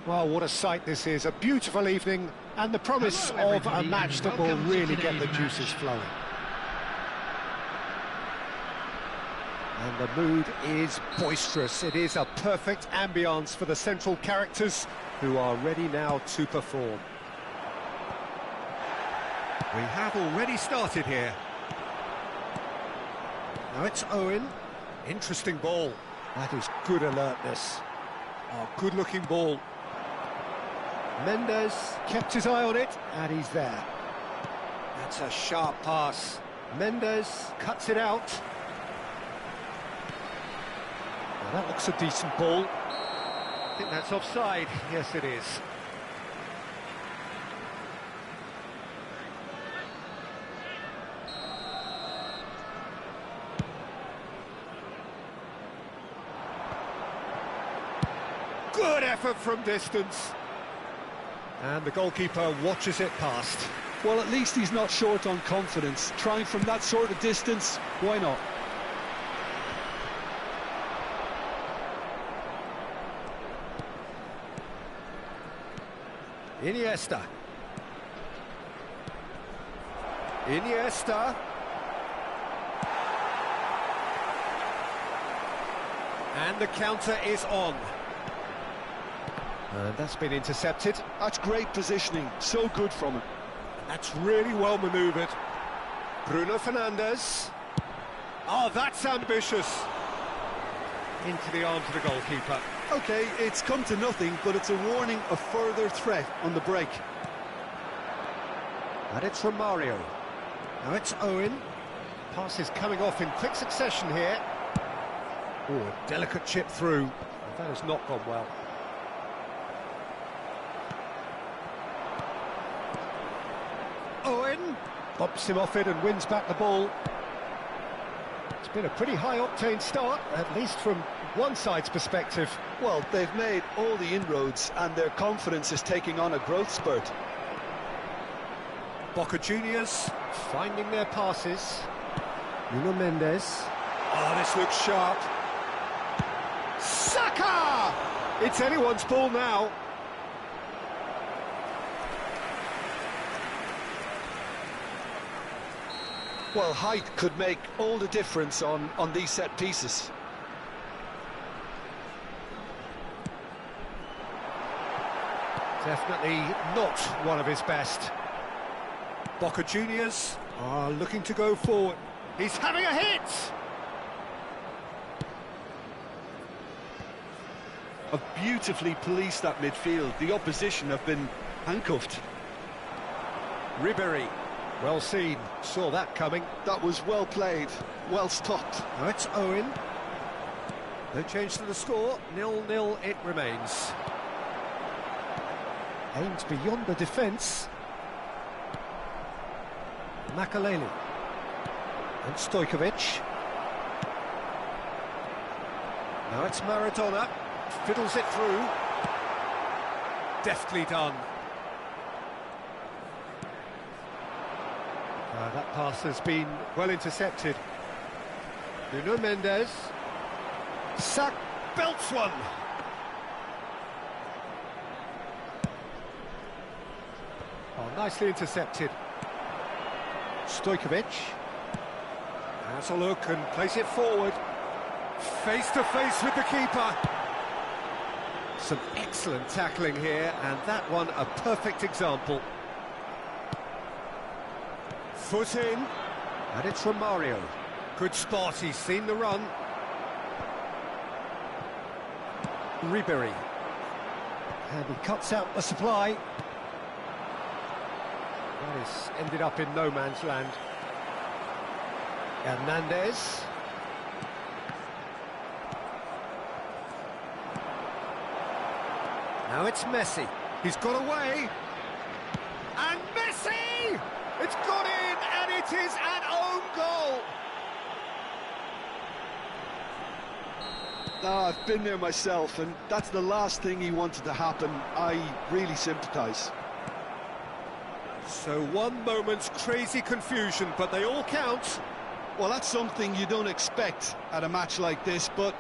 Well, what a sight this is. A beautiful evening and the promise of a match that will really get the juices flowing. And the mood is boisterous. It is a perfect ambience for the central characters who are ready now to perform. We have already started here. Now it's Owen. Interesting ball. That is good alertness. Oh, good-looking ball. Mendes kept his eye on it, and he's there. That's a sharp pass. Mendes cuts it out. Well, that looks a decent ball. I think that's offside. Yes, it is. Good effort from distance. And the goalkeeper watches it past. Well, at least he's not short on confidence. Trying from that sort of distance, why not? Iniesta. And the counter is on. And that's been intercepted. That's great positioning, so good from him. That's really well manoeuvred. Bruno Fernandes. Oh, that's ambitious. Into the arms of the goalkeeper. Okay, it's come to nothing, but it's a warning of further threat on the break. And it's from Mario. Now it's Owen. Pass is coming off in quick succession here. Oh, a delicate chip through. That has not gone well. Owen bumps him off it and wins back the ball. It's been a pretty high-octane start, at least from one side's perspective. Well, they've made all the inroads and their confidence is taking on a growth spurt. Boca Juniors finding their passes. Nuno Mendes. Oh, this looks sharp. Saka! It's anyone's ball now. Well, height could make all the difference on these set pieces. Definitely not one of his best. Boca Juniors are looking to go forward. He's having a hit! Have beautifully policed that midfield. The opposition have been handcuffed. Ribery. Well seen, saw that coming. That was well played, well stopped. Now it's Owen. No change to the score, 0-0 it remains. Aims beyond the defence. Makaleli. And Stojkovic. Now it's Maradona. Fiddles it through. Deftly done. That pass has been well intercepted. Nuno Mendes. Sack belts one. Oh, nicely intercepted. Stojkovic. Has a look and plays it forward. Face to face with the keeper. Some excellent tackling here, and that one a perfect example. Foot in, and it's from Mario. Good spot, he's seen the run. Ribery. And he cuts out the supply. That has ended up in no man's land. Hernandez. Now it's Messi. He's got away. And Messi! It's got in, and it is an own goal! I've been there myself, and that's the last thing he wanted to happen. I really sympathise. So one moment's crazy confusion, but they all count. Well, that's something you don't expect at a match like this, but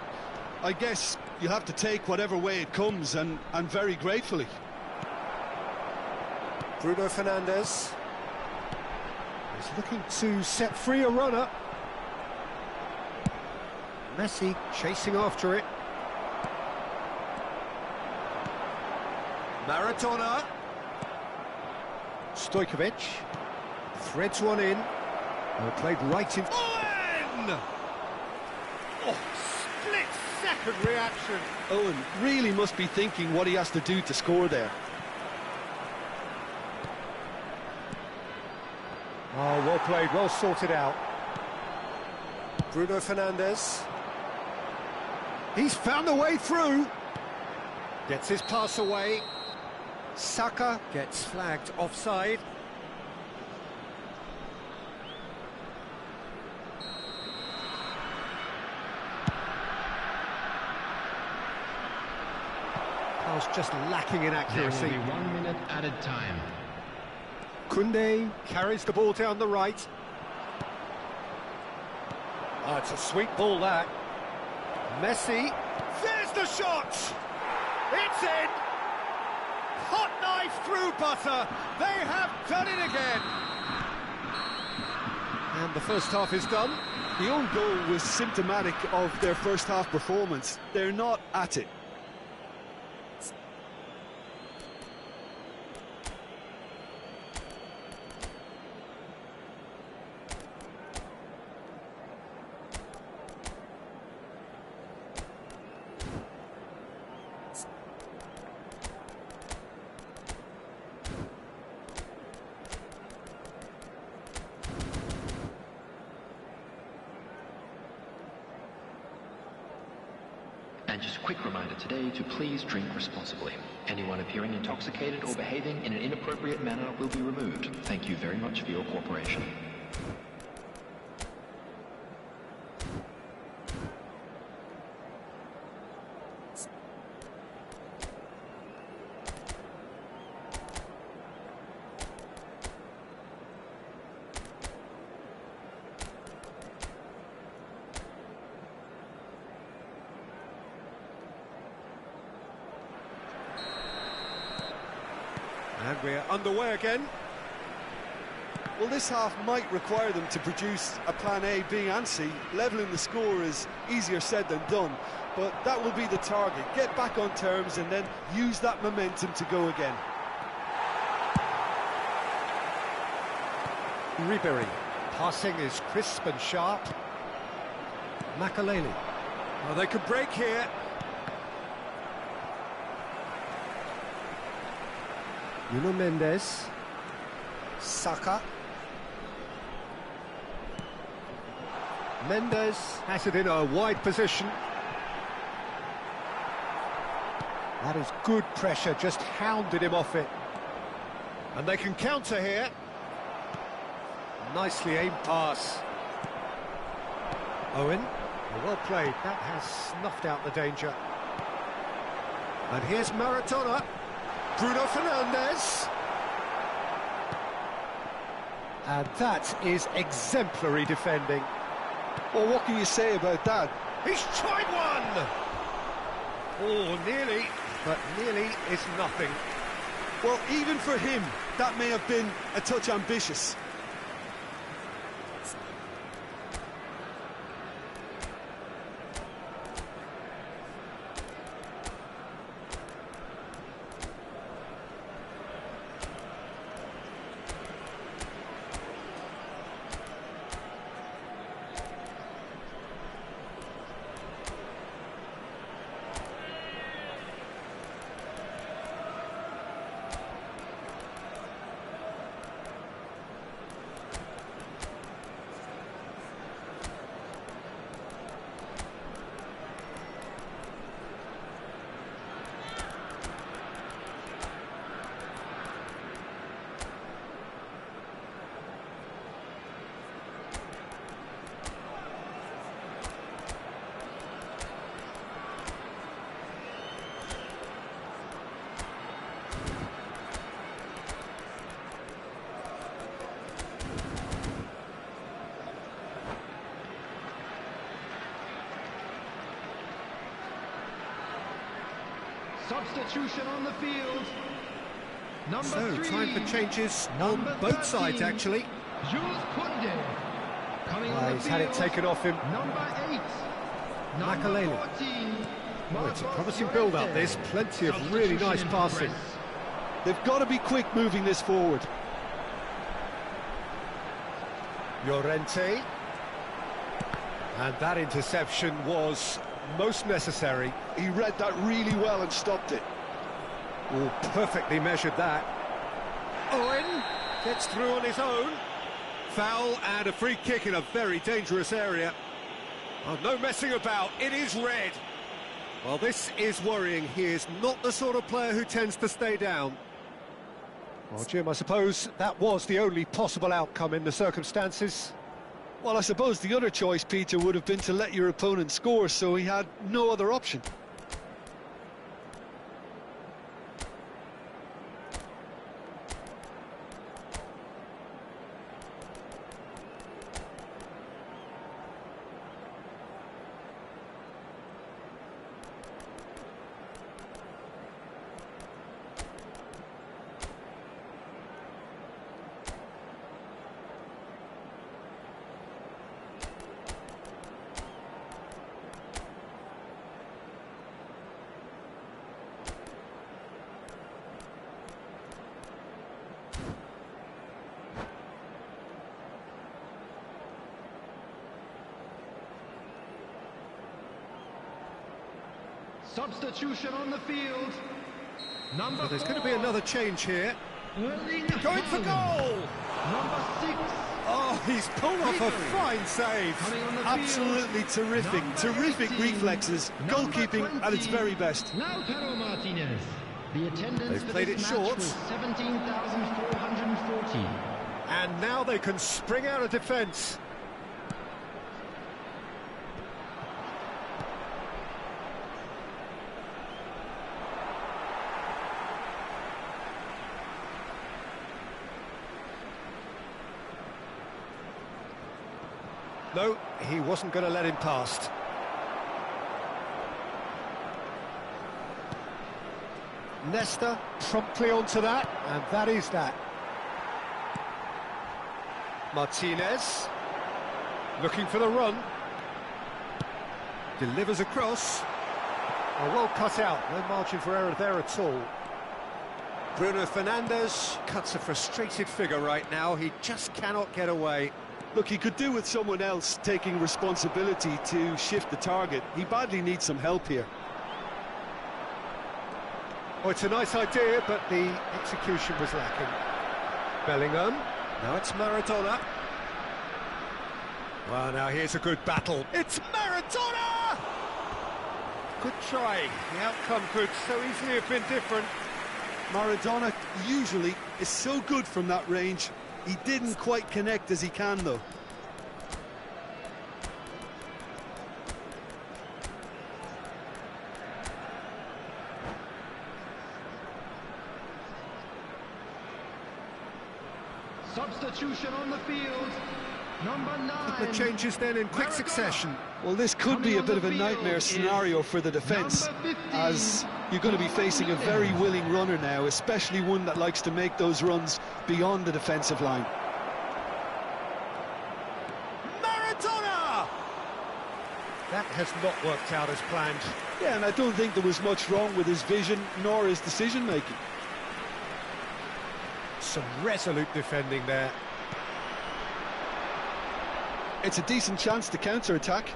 I guess you have to take whatever way it comes, and very gratefully. Bruno Fernandes. He's looking to set free a runner. Messi chasing after it. Maradona. Stojkovic threads one in. Played right in. Owen! Oh, split-second reaction. Owen really must be thinking what he has to do to score there. Oh, well played, well sorted out. Bruno Fernandes. He's found a way through. Gets his pass away. Saka gets flagged offside. Pass just lacking in accuracy. There will be 1 minute added time. Koundé carries the ball down the right. Oh, it's a sweet ball, that. Messi. There's the shot! It's in! Hot knife through butter. They have done it again. And the first half is done. The own goal was symptomatic of their first half performance. They're not at it. And just a quick reminder today to please drink responsibly. Anyone appearing intoxicated or behaving in an inappropriate manner will be removed. Thank you very much for your cooperation. And we're underway again. Well, this half might require them to produce a plan A, B and C. Levelling the score is easier said than done, but that will be the target. Get back on terms and then use that momentum to go again. Ribery. Passing is crisp and sharp. Makaleli. Well, they could break here. Nuno Mendes. Saka. Mendes has it in a wide position. That is good pressure, just hounded him off it. And they can counter here. Nicely aimed pass. Owen, well played, that has snuffed out the danger. And here's Maradona. Bruno Fernandes. And that is exemplary defending. Well, what can you say about that? He's tried one! Oh, nearly, but nearly is nothing. Well, even for him, that may have been a touch ambitious. Substitution on the field. So, time for changes on both sides, actually. He's had it taken off him. Number 8. Makalele. Oh, it's a promising build-up, this. Plenty of really nice passing. They've got to be quick moving this forward. Llorente. And that interception was most necessary. He read that really well and stopped it. Oh, perfectly measured that. Owen gets through on his own. Foul and a free kick in a very dangerous area. Oh, no messing about, it is red. Well, this is worrying. He is not the sort of player who tends to stay down. Well, Jim, I suppose that was the only possible outcome in the circumstances. Well, I suppose the other choice, Peter, would have been to let your opponent score, so he had no other option. Substitution on the field. So there's going to be another change here. Going for goal! Number 6. Oh, he's pulled off a fine save. Absolutely terrific, terrific reflexes. Goalkeeping at its very best. The attendance They've played it short. 17,440. And now they can spring out of defence. No, he wasn't going to let him past. Nesta promptly onto that, and that is that. Martinez, looking for the run. Delivers across. Oh, well cut out, no margin for error there at all. Bruno Fernandes cuts a frustrated figure right now, he just cannot get away. Look, he could do with someone else taking responsibility to shift the target. He badly needs some help here. Oh, it's a nice idea, but the execution was lacking. Bellingham, now it's Maradona. Well, now here's a good battle. It's Maradona! Good try. The outcome could so easily have been different. Maradona usually is so good from that range. He didn't quite connect as he can, though. Substitution on the field. Number 9. The changes then in quick succession. Well, this could be a bit of a nightmare scenario for the defence, as you're going to be facing a very willing runner now, especially one that likes to make those runs beyond the defensive line. Maradona! That has not worked out as planned. Yeah, and I don't think there was much wrong with his vision nor his decision-making. Some resolute defending there. It's a decent chance to counter-attack.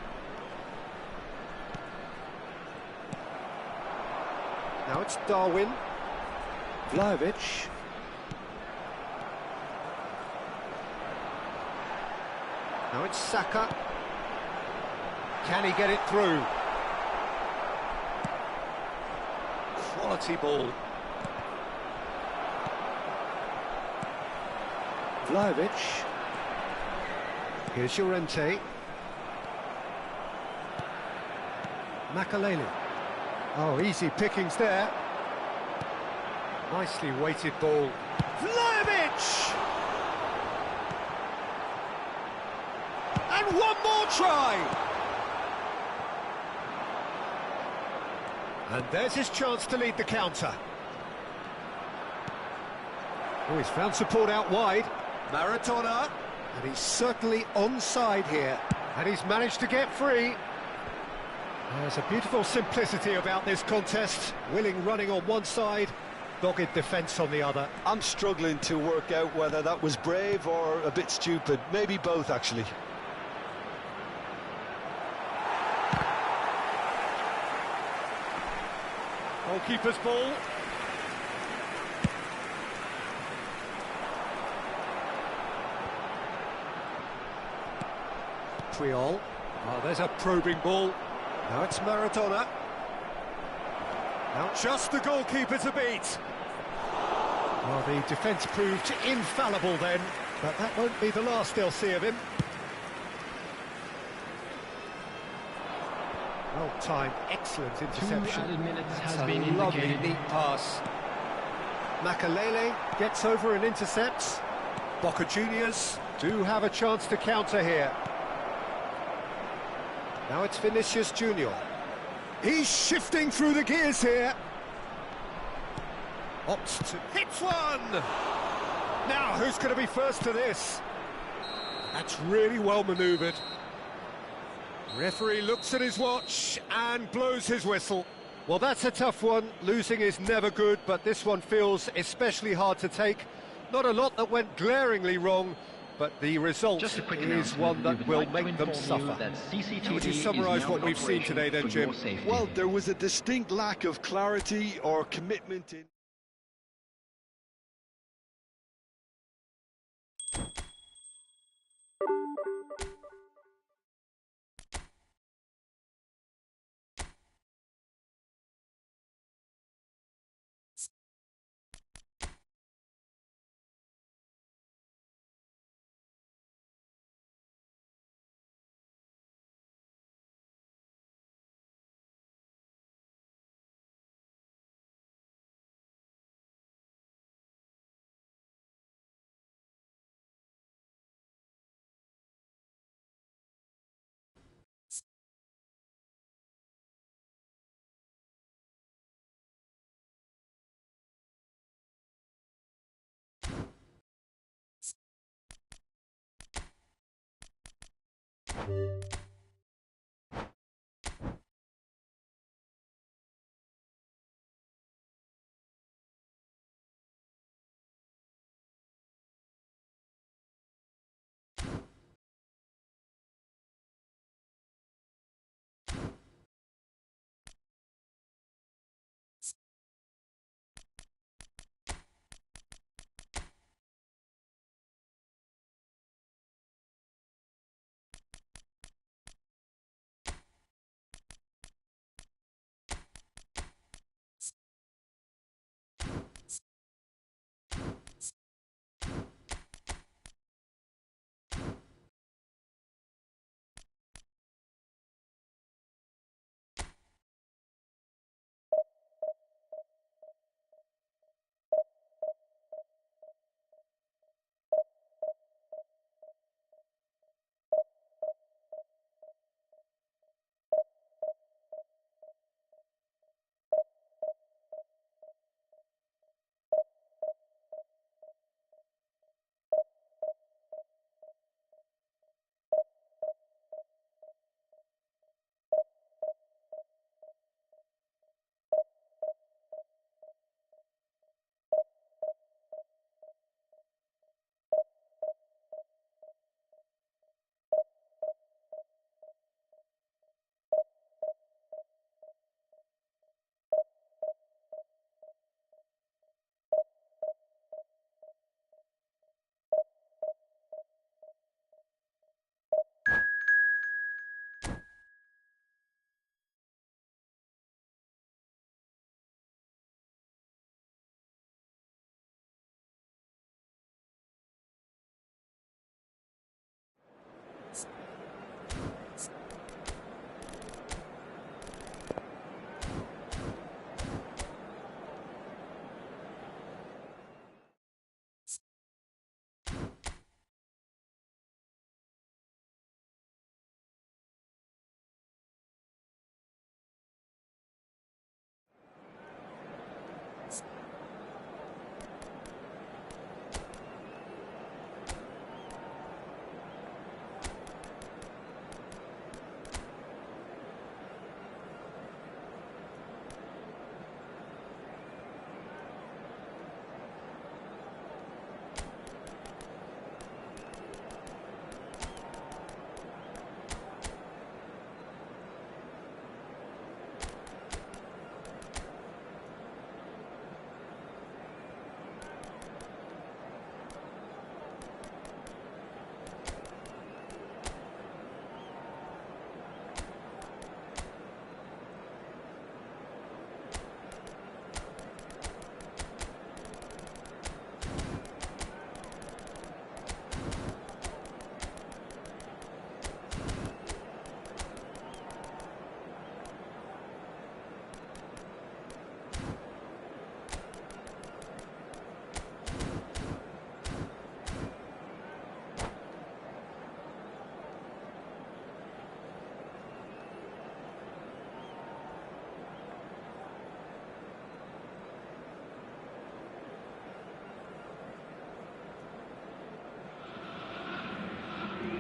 Now it's Darwin. Vlahovic. Now it's Saka. Can he get it through? Quality ball. Vlahovic. Here's Llorente. Makalele. Oh, easy pickings there. Nicely weighted ball. Vlahovic! And one more try! And there's his chance to lead the counter. Oh, he's found support out wide. Maradona. And he's certainly onside here. And he's managed to get free. There's a beautiful simplicity about this contest. Willing running on one side, dogged defence on the other. I'm struggling to work out whether that was brave or a bit stupid. Maybe both, actually. Goalkeeper's ball. Triol. Oh, there's a probing ball. Now it's Maradona. Now just the goalkeeper to beat. Well, the defence proved infallible then, but that won't be the last they'll see of him. Well timed, excellent interception. 2 added minutes has That's been a lovely, indicated. neat pass. Makalele gets over and intercepts. Boca Juniors do have a chance to counter here. Now it's Vinicius Junior. He's shifting through the gears here. Opts to hit one! Now, who's going to be first to this? That's really well manoeuvred. Referee looks at his watch and blows his whistle. Well, that's a tough one. Losing is never good, but this one feels especially hard to take. Not a lot that went glaringly wrong, but the result Just a quick is one that will make them suffer. How would you summarise what we've seen today then, Jim? Well, there was a distinct lack of clarity or commitment in...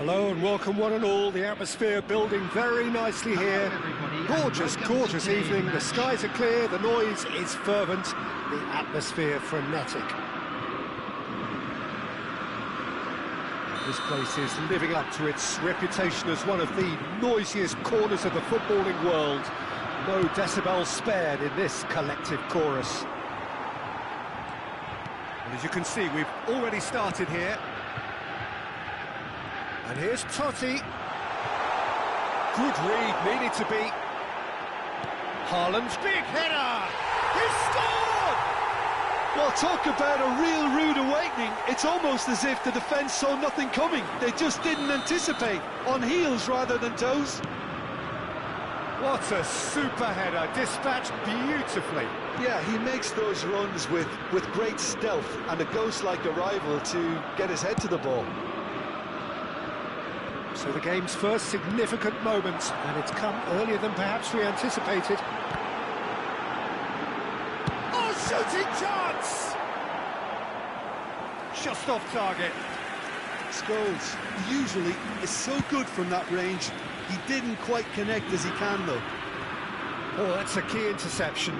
Hello and welcome one and all. The atmosphere building very nicely here. Gorgeous, gorgeous evening. The skies are clear, the noise is fervent, the atmosphere frenetic. This place is living up to its reputation as one of the noisiest corners of the footballing world. No decibels spared in this collective chorus. And as you can see, we've already started here. And here's Totti. Good read, needed to be. Haaland's big header! He scored! Well, talk about a real rude awakening. It's almost as if the defence saw nothing coming. They just didn't anticipate, on heels rather than toes. What a super header, dispatched beautifully. Yeah, he makes those runs with great stealth and a ghost-like arrival to get his head to the ball. So the game's first significant moment, and it's come earlier than perhaps we anticipated. Oh, shooting chance! Just off target. Scholes usually is so good from that range. He didn't quite connect as he can, though. Oh, that's a key interception.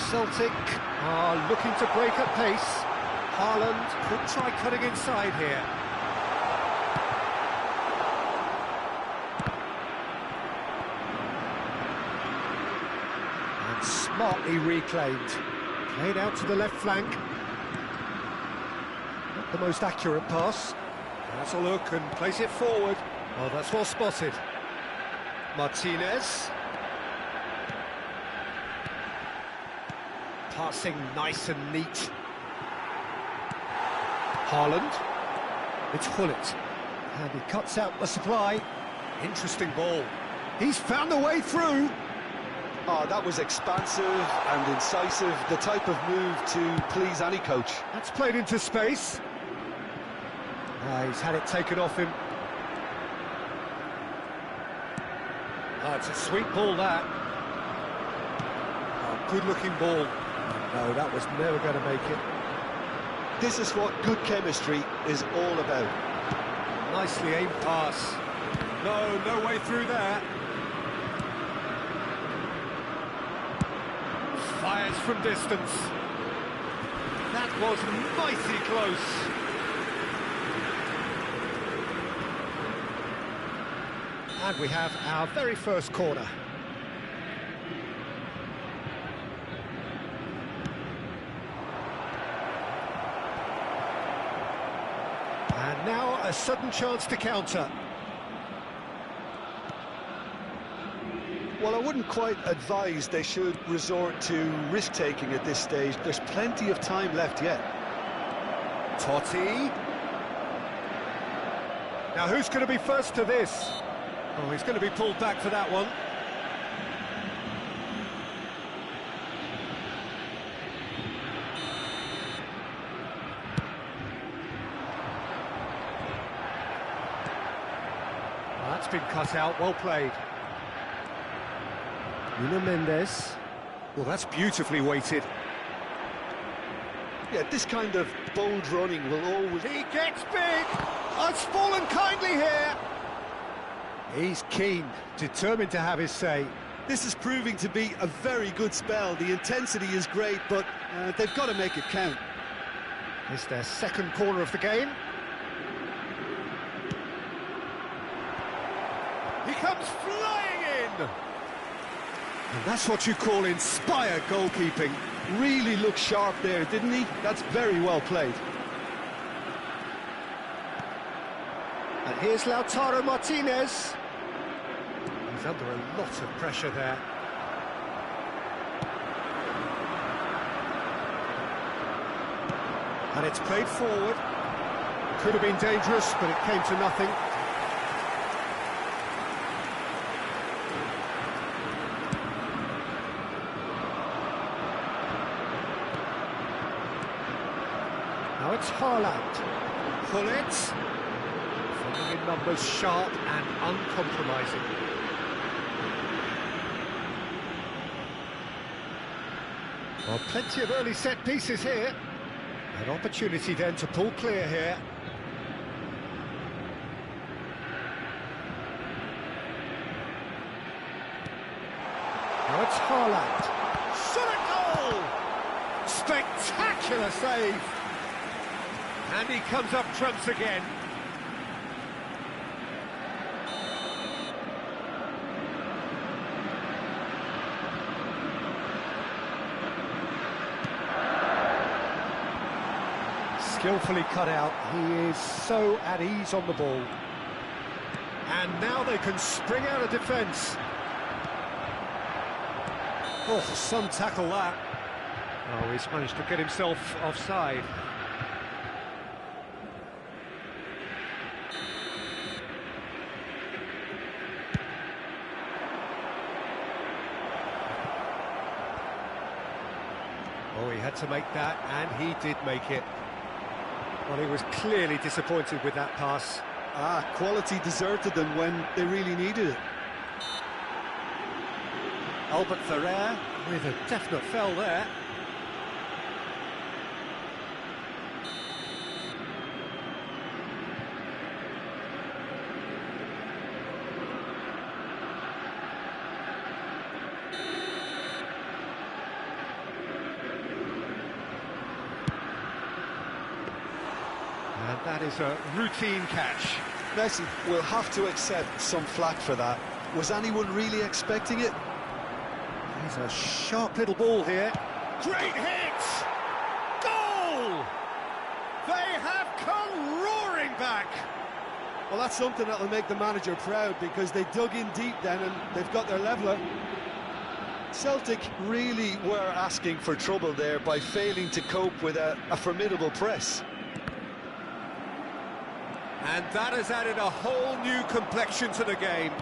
Celtic are looking to break at pace. Haaland could try cutting inside here. Smartly reclaimed. Played out to the left flank. Not the most accurate pass. Has a look and place it forward. Oh, that's well spotted. Martinez. Passing nice and neat. Haaland. It's Hullet. And he cuts out the supply. Interesting ball. He's found the way through. Oh, that was expansive and incisive, the type of move to please any coach. That's played into space. He's had it taken off him. Oh, it's a sweet ball, that. Oh, good-looking ball. No, that was never going to make it. This is what good chemistry is all about. Nicely aimed pass. No way through there. Fires from distance. That was mighty close. And we have our very first corner. And now a sudden chance to counter. Well, I wouldn't quite advise they should resort to risk-taking at this stage. There's plenty of time left yet. Totti. Now, who's going to be first to this? Oh, he's going to be pulled back for that one. Well, that's been cut out, well played. Nuno Mendes. Well, that's beautifully weighted. Yeah, this kind of bold running will always... He gets big! Oh, it's fallen kindly here! He's keen, determined to have his say. This is proving to be a very good spell. The intensity is great, but they've got to make it count. It's their second corner of the game. He comes flying in! And that's what you call inspired goalkeeping. Really looked sharp there, didn't he? That's very well played. And here's Lautaro Martinez. He's under a lot of pressure there. And it's played forward. Could have been dangerous, but it came to nothing. Now it's Haaland. Hullet. Funding in numbers, sharp and uncompromising. Well, plenty of early set pieces here. An opportunity then to pull clear here. Now it's Haaland. Shot at goal! Spectacular save! And he comes up trumps again. Skillfully cut out. He is so at ease on the ball. And now they can spring out of defence. Oh, some tackle that. Oh, he's managed to get himself offside. Oh, he had to make that, and he did make it. Well, he was clearly disappointed with that pass. Quality deserted them when they really needed it. Albert Ferrer with a definite foul there. And that is a routine catch. Messi will have to accept some flack for that. Was anyone really expecting it? He's a sharp little ball here. Great hit! Goal! They have come roaring back! Well, that's something that'll make the manager proud, because they dug in deep then and they've got their leveller. Celtic really were asking for trouble there by failing to cope with a formidable press. And that has added a whole new complexion to the game.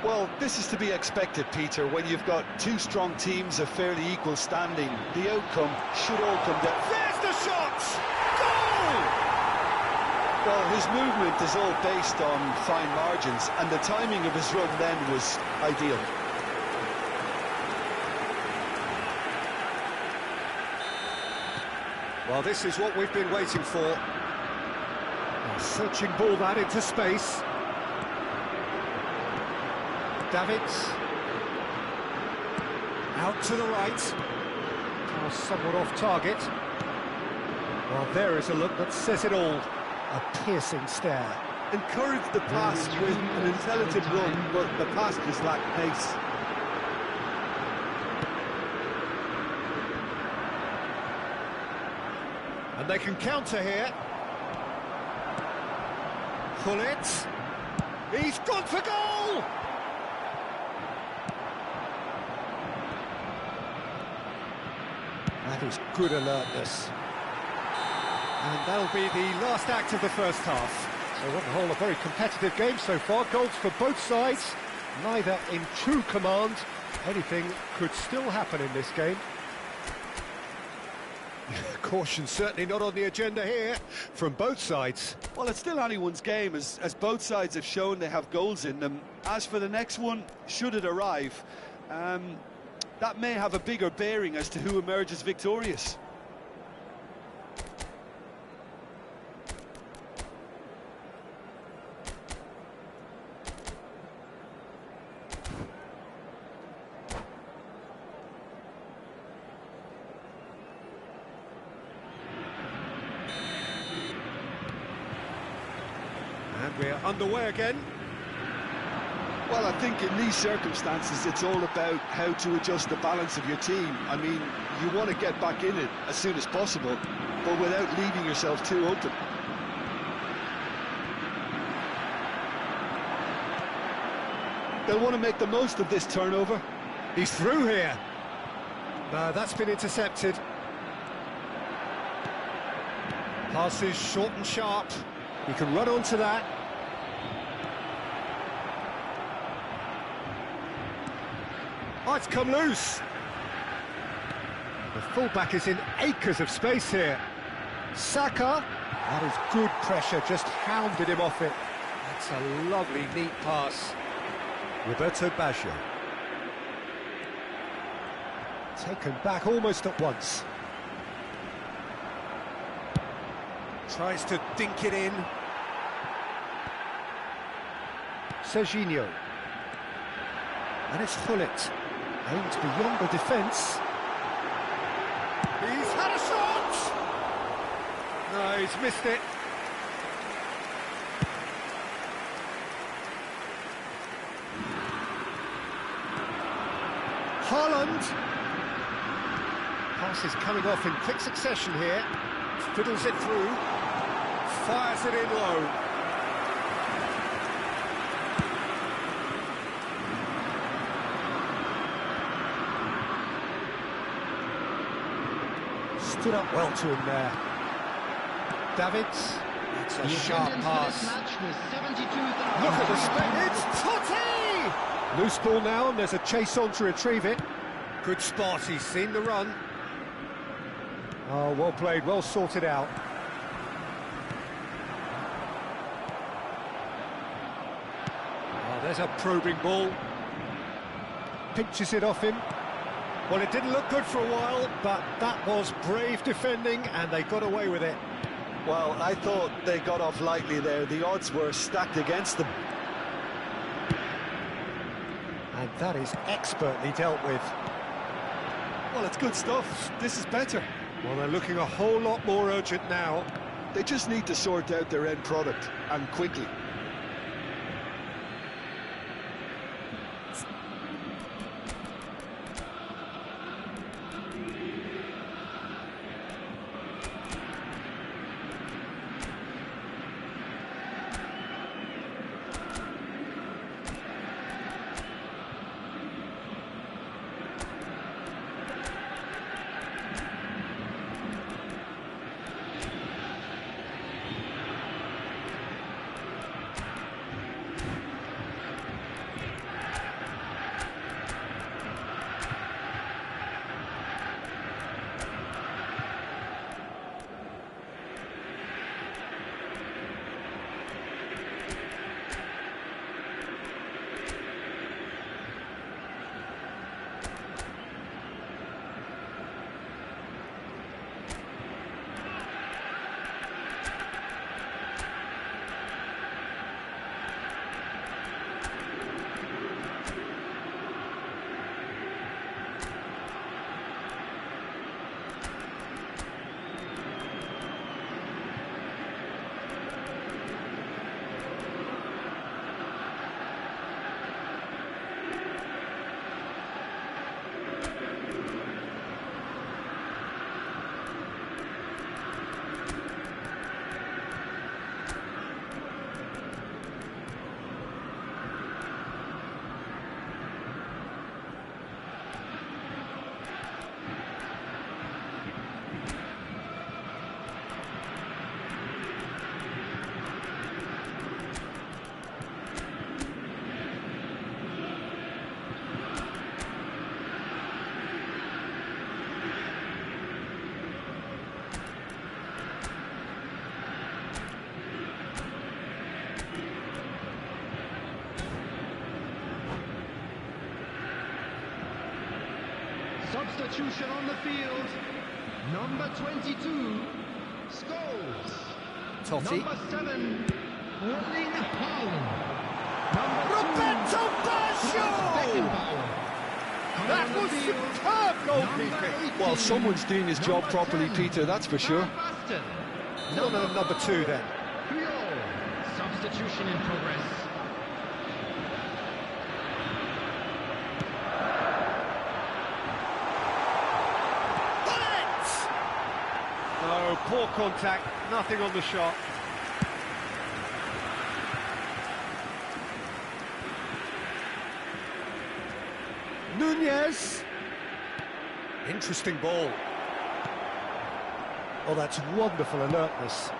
Well, this is to be expected, Peter, when you've got two strong teams of fairly equal standing. The outcome should all come down. There's the shot! Goal! Well, his movement is all based on fine margins, and the timing of his run then was ideal. Well, this is what we've been waiting for. Searching ball that into space. Davids. Out to the right. Oh, somewhat off target. Well, there is a look that says it all. A piercing stare. Encouraged the pass with an intelligent run, but the pass just lacked pace. And they can counter here. Gullit. He's gone for goal! That is good alertness. And that'll be the last act of the first half. So on the whole, a very competitive game so far. Goals for both sides, neither in true command. Anything could still happen in this game. Caution certainly not on the agenda here from both sides. Well, it's still anyone's game, as both sides have shown they have goals in them. As for the next one, should it arrive, that may have a bigger bearing as to who emerges victorious. And we're underway again. Well, I think in these circumstances, it's all about how to adjust the balance of your team. I mean, you want to get back in it as soon as possible, but without leaving yourself too open. They'll want to make the most of this turnover. He's through here. No, that's been intercepted. Passes short and sharp. He can run onto that. Oh, it's come loose. The fullback is in acres of space here. Saka, that is good pressure, just hounded him off it. That's a lovely, neat pass. Roberto Baggio. Taken back almost at once. Tries to dink it in. Serginho. And it's Gullit. Aimed beyond the defence. He's had a shot! No, he's missed it. Haaland. Pass is coming off in quick succession here. Fiddles it through. Fires it in low. Stood up well to him there. Davids. It's a sharp pass. Look at the spin. It's Totti! Loose ball now, and there's a chase on to retrieve it. Good spot, he's seen the run. Oh, well played, well sorted out. Oh, there's a probing ball. Pinches it off him. Well, it didn't look good for a while, but that was brave defending, and they got away with it. Well, I thought they got off lightly there. The odds were stacked against them. And that is expertly dealt with. Well, it's good stuff. This is better. Well, they're looking a whole lot more urgent now. They just need to sort out their end product, and quickly. Substitution on the field. Number 22 scores. Totti. Number 7, Erling Haaland. Number Roberto 2, Baggio! That was superb goalkeeping. Well, someone's doing his job properly, Peter, that's for sure. Not on number 2 then. Substitution in progress. No, poor contact, nothing on the shot. Nunez. Interesting ball. Oh, that's wonderful alertness.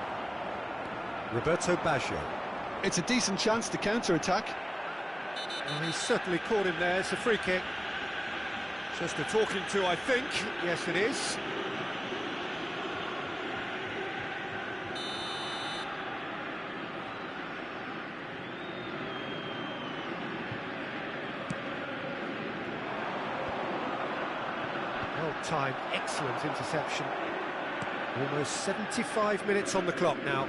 Roberto Baggio. It's a decent chance to counter-attack. Well, he's certainly caught him there. It's a free kick. Just a talking to, I think. Yes, it is. Well-timed, excellent interception. Almost 75 minutes on the clock now.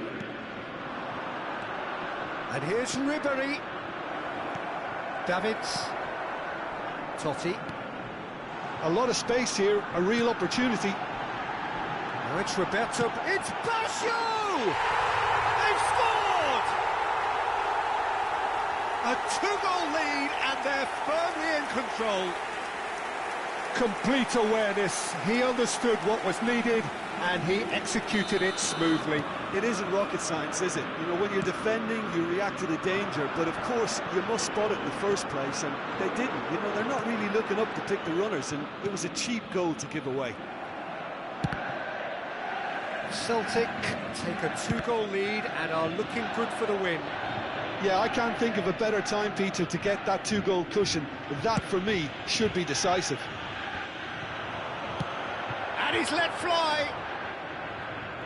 And here's Ribery. Davids. Totti. A lot of space here, a real opportunity. Now it's Roberto, it's Basho! They've scored! A 2-goal lead and they're firmly in control. Complete awareness, he understood what was needed and he executed it smoothly. It isn't rocket science, is it? You know, when you're defending, you react to the danger, but of course, you must spot it in the first place, and they didn't. You know, they're not really looking up to pick the runners, and it was a cheap goal to give away. Celtic take a 2-goal lead and are looking good for the win. Yeah, I can't think of a better time, Peter, to get that 2-goal cushion. That, for me, should be decisive. And he's let fly!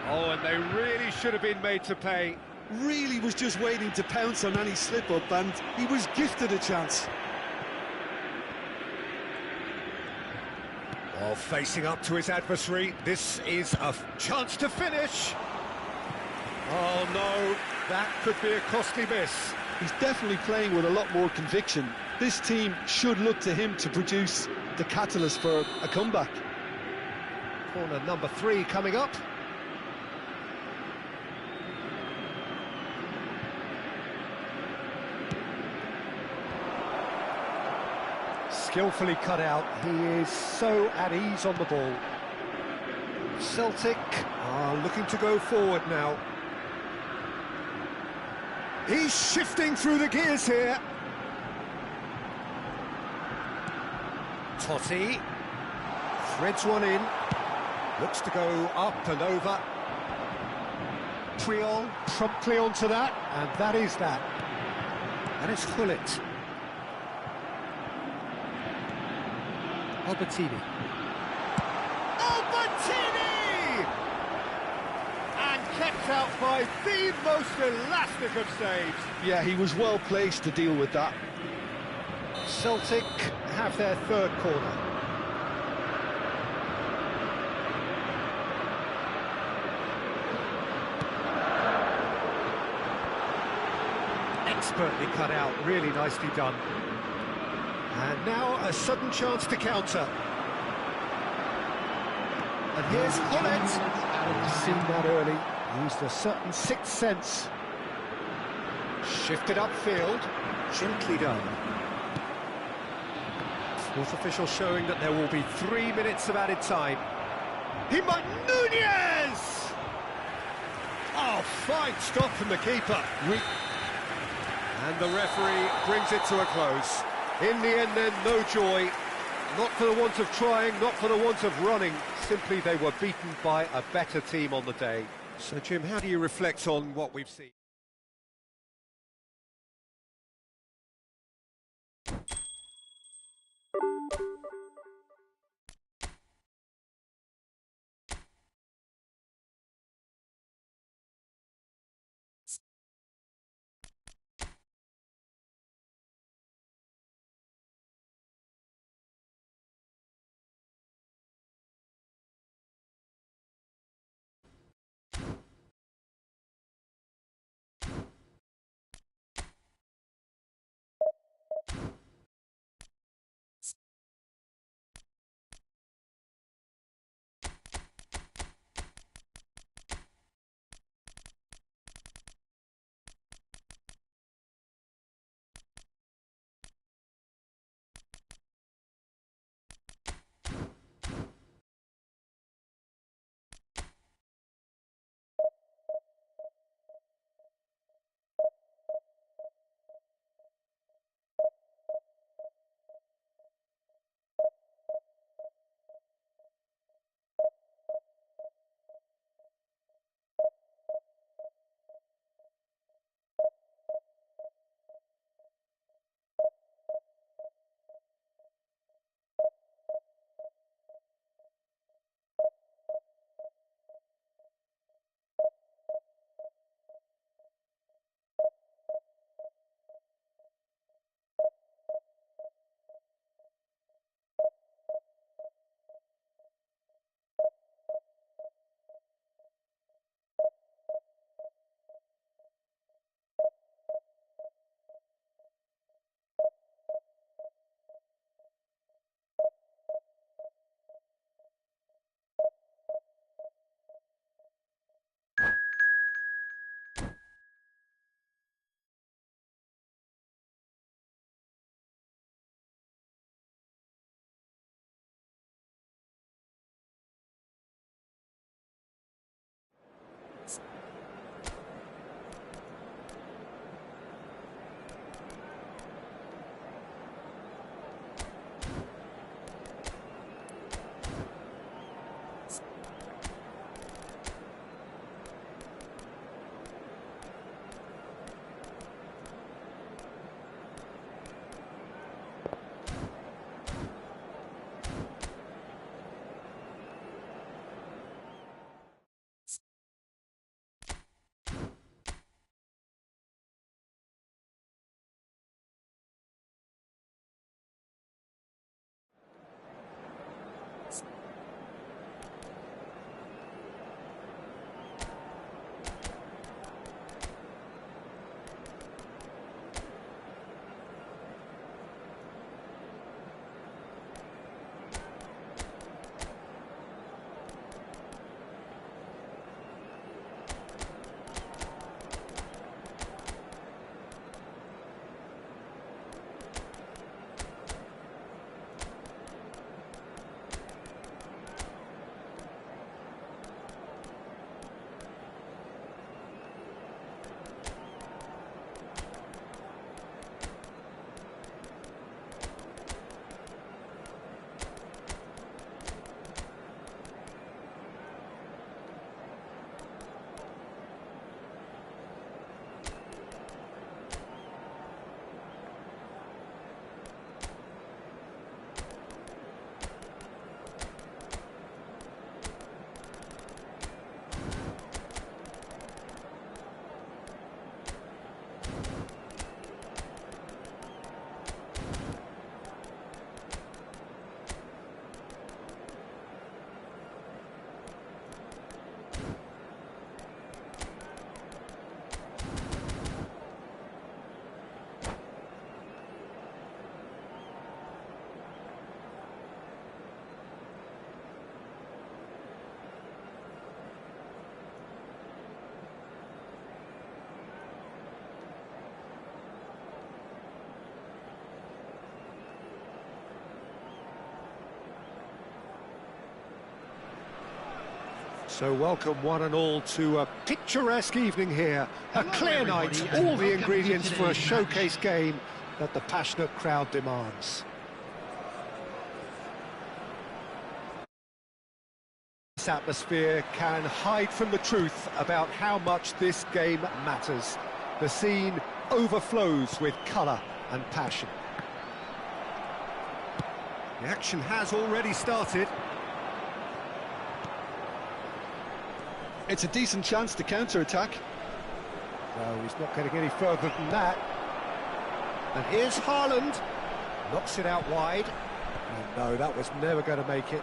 Oh, and they really should have been made to pay. Really was just waiting to pounce on any slip-up, and he was gifted a chance. While facing up to his adversary, this is a chance to finish. Oh no, that could be a costly miss. He's definitely playing with a lot more conviction. This team should look to him to produce the catalyst for a comeback. Corner number 3 coming up. Skillfully cut out, he is so at ease on the ball. Celtic are looking to go forward now. He's shifting through the gears here. Totti threads one in, looks to go up and over. Priol promptly onto that, and that is that. And it's Hullet. Albertini. Albertini! And kept out by the most elastic of saves. Yeah, he was well placed to deal with that. Celtic have their 3rd corner. Expertly cut out, really nicely done. And now a sudden chance to counter. And here's Hullet. Seen that early, used a certain sixth sense. Shifted upfield, gently done. 4th official showing that there will be 3 minutes of added time. He might... Nunez! Oh, fine stop from the keeper. And the referee brings it to a close. In the end then, no joy, not for the want of trying, not for the want of running, simply they were beaten by a better team on the day. So Jim, how do you reflect on what we've seen? So welcome one and all to a picturesque evening here. A clear night, all the ingredients for a showcase game that the passionate crowd demands. This atmosphere can hide from the truth about how much this game matters. The scene overflows with colour and passion. The action has already started. It's a decent chance to counter-attack. No, he's not getting any further than that. And here's Haaland. Knocks it out wide. Oh, no, that was never going to make it.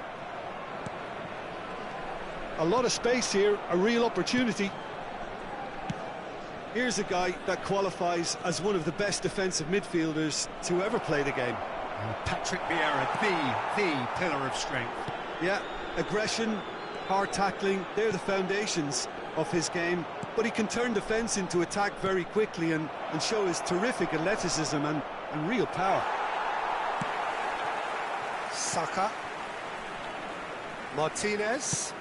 A lot of space here, a real opportunity. Here's a guy that qualifies as one of the best defensive midfielders to ever play the game. Patrick Vieira, the pillar of strength. Yeah, aggression, hard tackling, they're the foundations of his game, but he can turn defence into attack very quickly and show his terrific athleticism and real power. Saka. Martinez.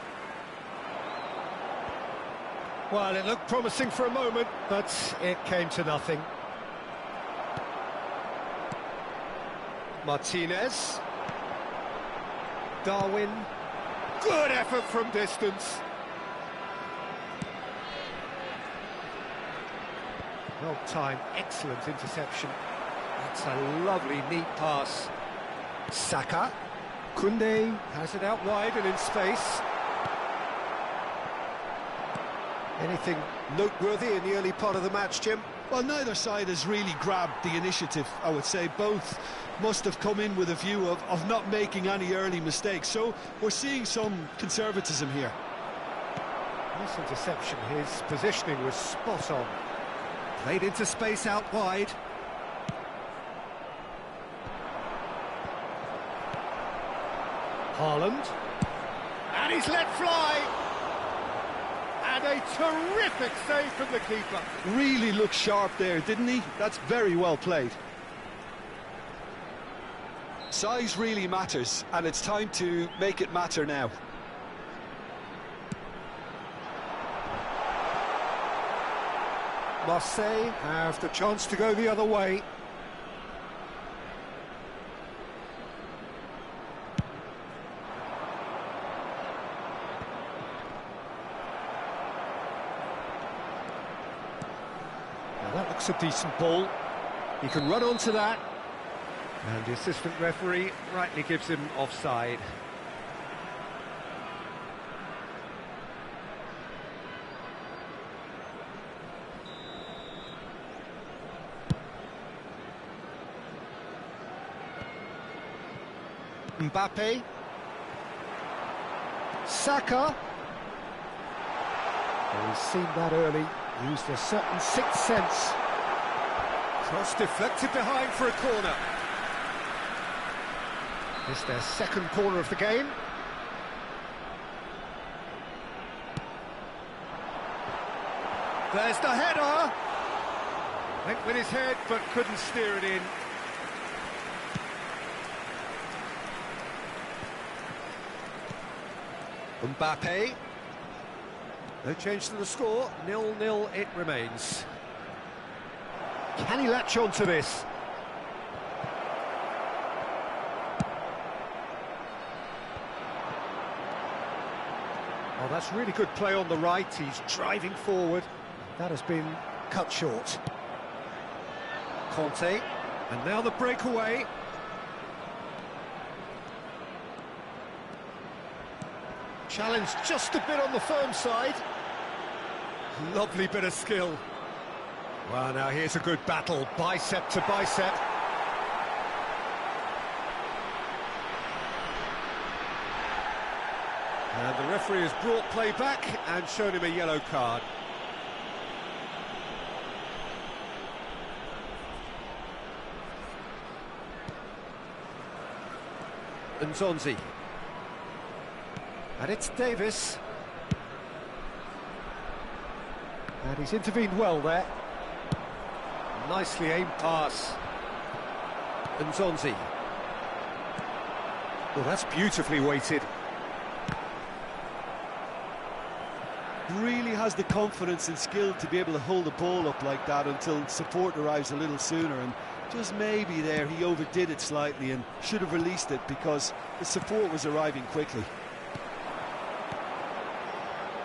Well, it looked promising for a moment, but it came to nothing. Martinez. Darwin. Good effort from distance. Well timed, excellent interception. That's a lovely, neat pass. Saka. Koundé has it out wide and in space. Anything noteworthy in the early part of the match, Jim? Well, neither side has really grabbed the initiative, I would say. Both must have come in with a view of not making any early mistakes. So we're seeing some conservatism here. Nice interception. His positioning was spot on. Played into space out wide. Haaland. And he's let fly. And a terrific save from the keeper. Really looked sharp there, didn't he? That's very well played. Size really matters, and it's time to make it matter now. Marseille have the chance to go the other way. Now that looks a decent ball. He can run onto that. And the assistant referee rightly gives him offside. Mbappe. Saka. Well, he's seen that early, used a certain sixth sense. Cross deflected behind for a corner. It's their second corner of the game. There's the header. Went with his head, but couldn't steer it in. Mbappe. No change to the score. 0-0 it remains. Can he latch on to this? Oh, that's really good play on the right. He's driving forward. That has been cut short. Conte. And now the breakaway. Challenge just a bit on the firm side. Lovely bit of skill. Well, now here's a good battle, bicep to bicep. And the referee has brought play back and shown him a yellow card. Nzonzi. And it's Davis. And he's intervened well there. Nicely aimed pass. Nzonzi. Well, that's beautifully weighted. really has the confidence and skill to be able to hold the ball up like that until support arrives a little sooner, and just maybe there he overdid it slightly and should have released it because the support was arriving quickly.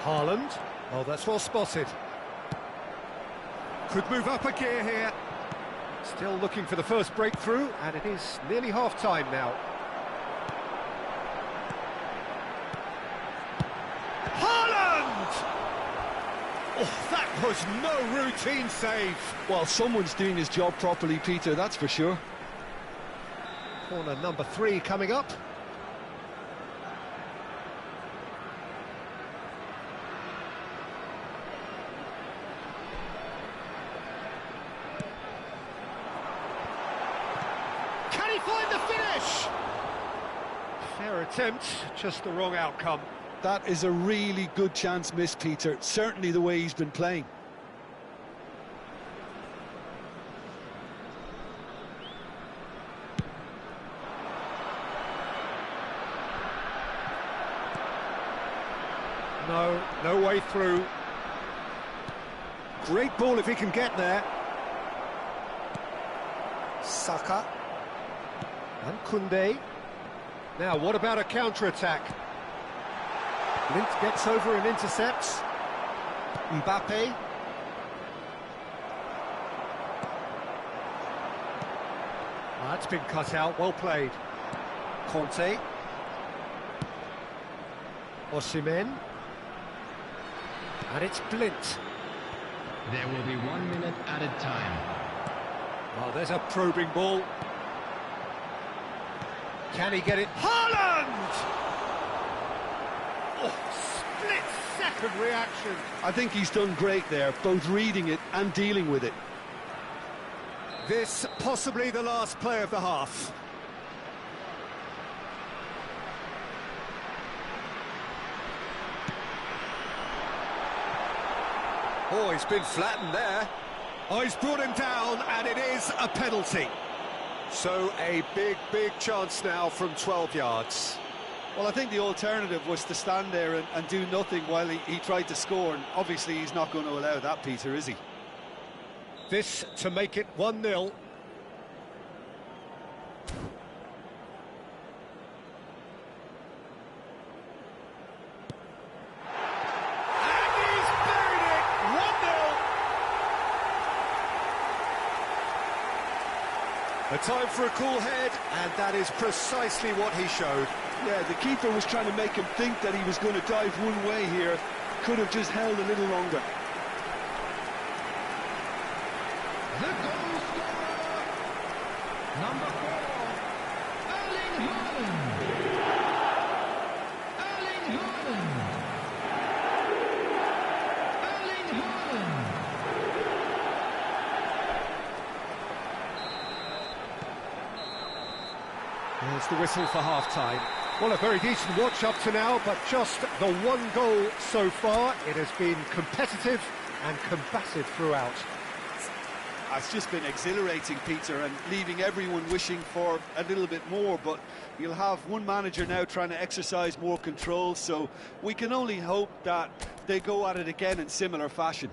Haaland. Oh, that's well spotted. Could move up a gear here. Still looking for the first breakthrough, and it is nearly half-time now. Haaland! Oh, that was no routine save. Well, someone's doing his job properly, Peter, that's for sure. Corner number 3 coming up. Can he find the finish? Fair attempt, just the wrong outcome. That is a really good chance missed, Peter, certainly the way he's been playing. No way through. Great ball if he can get there. Saka. And Koundé. Now, what about a counter-attack? Lint gets over and intercepts. Mbappe. That's been cut out, well played. Conte. Osimhen. And it's Blint. There will be 1 minute added time. Well, there's a probing ball. Can he get it? Haaland! Oh, split-second reaction. I think he's done great there, both reading it and dealing with it. This possibly the last play of the half. Oh, he's been flattened there. Oh, he's brought him down, and it is a penalty. So a big chance now from 12 yards. Well, I think the alternative was to stand there and do nothing while he tried to score, and obviously he's not going to allow that, Peter, is he? This to make it 1-0. A time for a cool head, and that is precisely what he showed. Yeah, the keeper was trying to make him think that he was going to dive one way here. Could have just held a little longer. The goal scorer, number 4, Erling Haaland. Erling Haaland. Erling Haaland. There's the whistle for half-time. Well, a very decent watch up to now, but just the 1 goal so far. It has been competitive and combative throughout. It's just been exhilarating, Peter, and leaving everyone wishing for a little bit more, but you'll have one manager now trying to exercise more control, so we can only hope that they go at it again in similar fashion.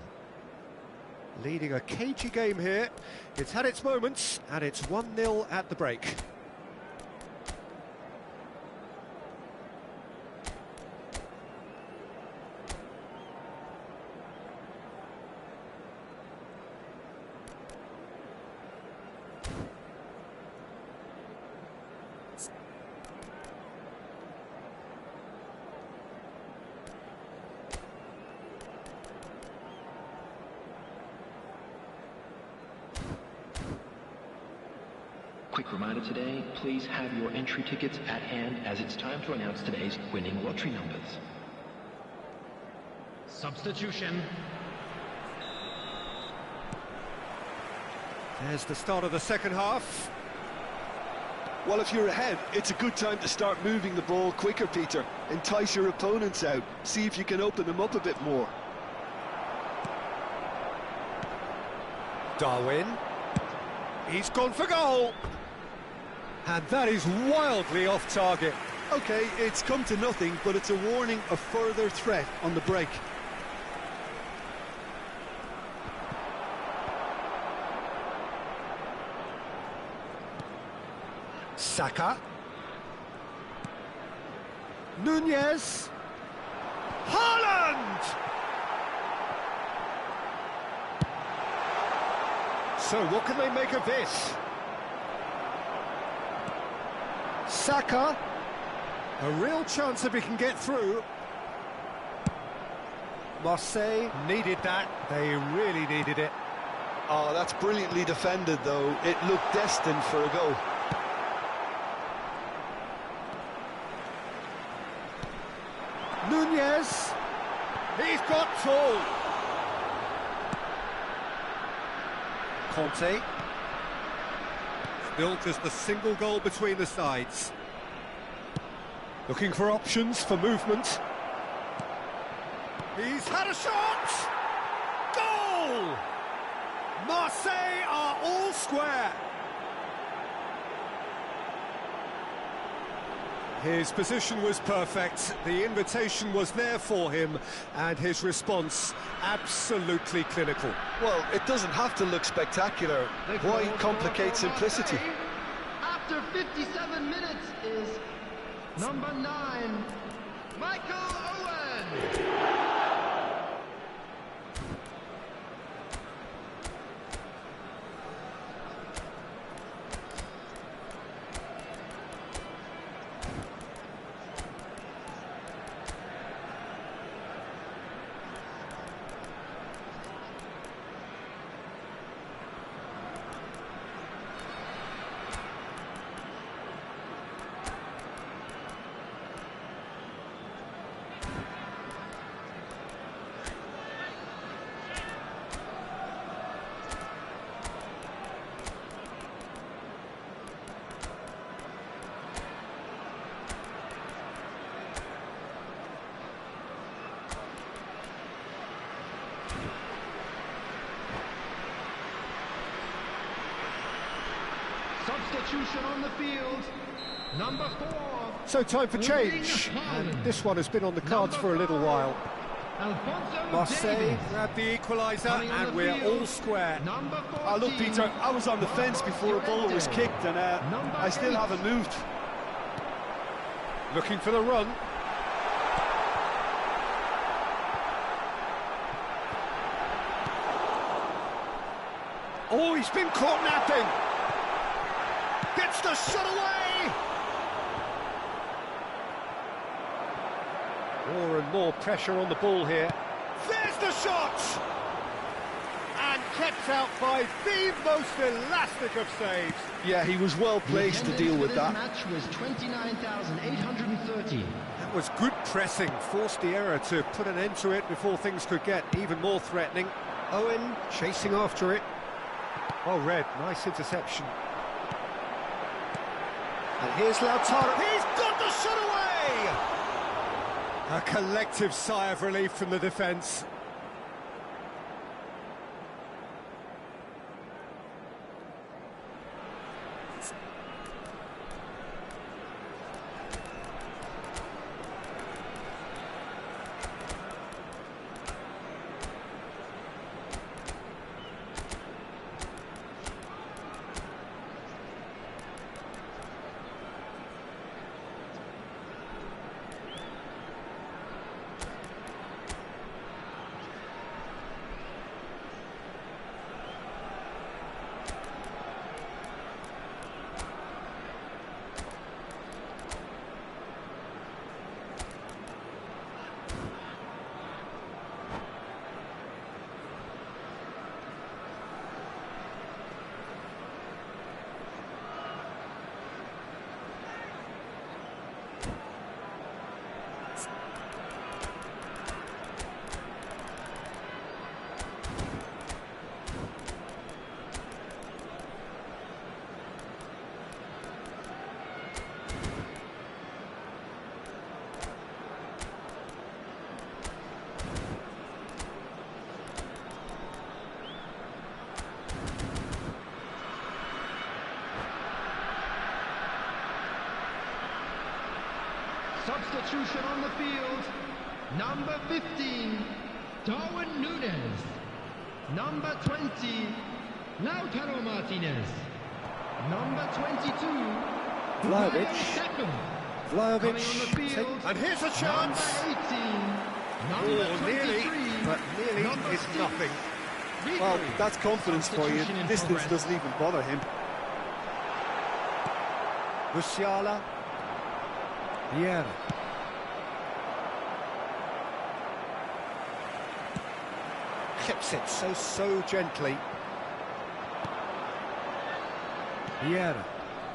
Leading a cagey game here. It's had its moments, and it's 1-0 at the break. Quick reminder today, please have your entry tickets at hand as it's time to announce today's winning lottery numbers. Substitution. There's the start of the second half. Well, if you're ahead, it's a good time to start moving the ball quicker, Peter. Entice your opponents out. See if you can open them up a bit more. Darwin. He's gone for goal. And that is wildly off target. OK, it's come to nothing, but it's a warning of further threat on the break. Saka. Nunez. Haaland! So what can they make of this? Saka. A real chance if he can get through. Marseille needed that. They really needed it. Oh, that's brilliantly defended, though. It looked destined for a goal. Nunez. He's got tall. Conte. Still just a single goal between the sides. Looking for options for movement. He's had a shot! Goal! Marseille are all square. His position was perfect, the invitation was there for him, and his response absolutely clinical. Well, it doesn't have to look spectacular. Why complicate simplicity? After 57 minutes is number 9, Michael Owen. Substitution on the field, number 4. So time for change, and this one has been on the cards for a little while. Marseille grabbed the equaliser, and we're all square. Oh, look, Peter, I was on the fence before a ball was kicked, and I still haven't moved. Looking for the run. Oh, he's been caught napping. Gets the shot away! More and more pressure on the ball here. There's the shot! And kept out by the most elastic of saves. Yeah, he was well placed to deal with that. The match was 29,830. That was good pressing, forced the error to put an end to it before things could get even more threatening. Owen chasing after it. Oh, Red, nice interception. And here's Lautaro. He's got the shot away! A collective sigh of relief from the defence. Substitution on the field, number 15, Darwin Núñez. Number 20, Lautaro Martinez. Number 22, Vlahovic. Coming on the field, And here's a chance. number 18, Oh, number nearly, 23, but nearly number is 6. nothing. Well, that's confidence for you. Substitution in Distance progress. doesn't even bother him. Musiala. Vieira. Clips it so gently. Vieira.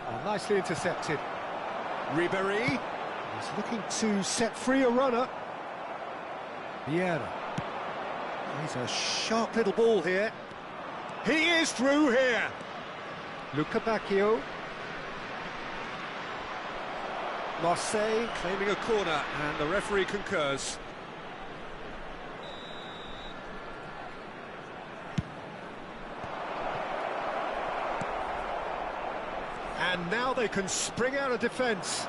Oh, nicely intercepted. Ribéry. He's looking to set free a runner. Vieira. He's a sharp little ball here. He is through here. Luca Bacchio. Marseille claiming a corner, and the referee concurs. And now they can spring out of defence.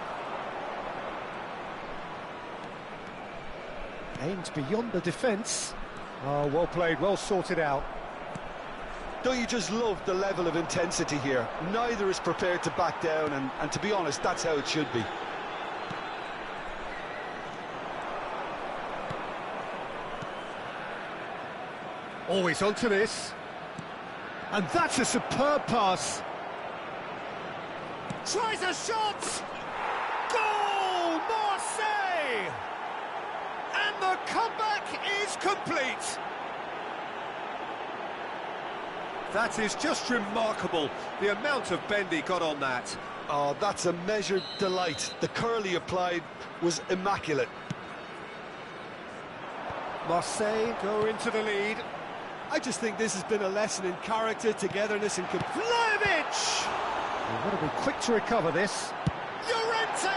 Aims beyond the defence. Oh, well played, well sorted out. Don't you just love the level of intensity here? Neither is prepared to back down, and to be honest, that's how it should be. Always onto this. And that's a superb pass. Tries a shot! Goal! Marseille! And the comeback is complete. That is just remarkable, the amount of bend he got on that. Oh, that's a measured delight. The curl he applied was immaculate. Marseille go into the lead. I just think this has been a lesson in character, togetherness and... Vlahovic! They've got to be quick to recover this. Llorente!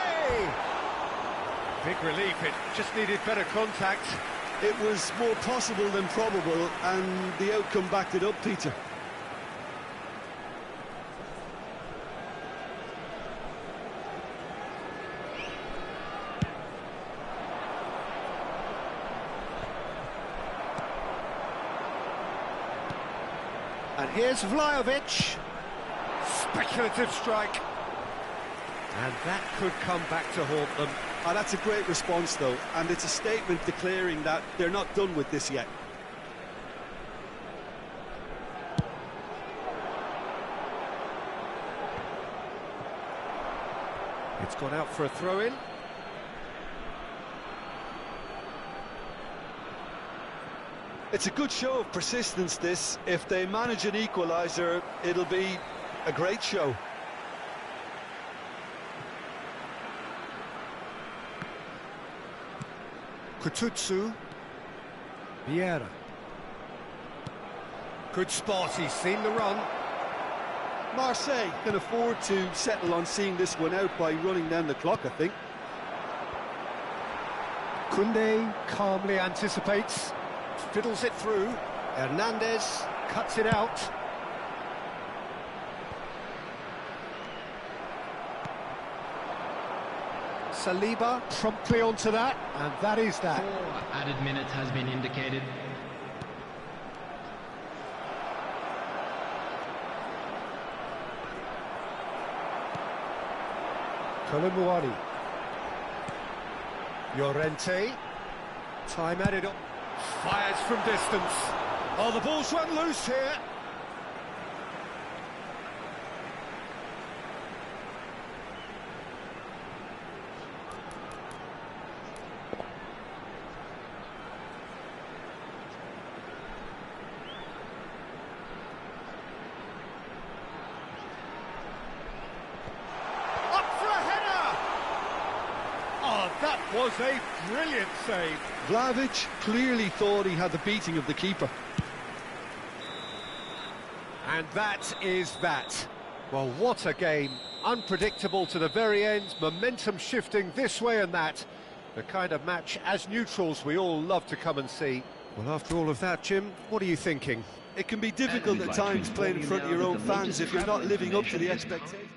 Big relief, it just needed better contact. It was more possible than probable, and the outcome backed it up, Peter. And here's Vlahovic. Speculative strike. And that could come back to haunt them. Oh, that's a great response, though, and it's a statement declaring that they're not done with this yet. It's gone out for a throw-in. It's a good show of persistence, this. If they manage an equaliser, it'll be a great show. Kututsu. Vieira. Good spot, he's seen the run. Marseille can afford to settle on seeing this one out by running down the clock, I think. Koundé calmly anticipates. Fiddles it through. Hernandez cuts it out. Saliba promptly onto that, and that is that. 4 added minutes has been indicated. Kolomuani. Llorente. Time added up. Fires from distance. Oh, the ball's run loose here. Up for a header. Oh, that was a brilliant save. Vlahovic clearly thought he had the beating of the keeper. And that is that. Well, what a game. Unpredictable to the very end, momentum shifting this way and that. The kind of match, as neutrals, we all love to come and see. Well, after all of that, Jim, what are you thinking? It can be difficult at times playing in front of your own fans if you're not living up to the expectations.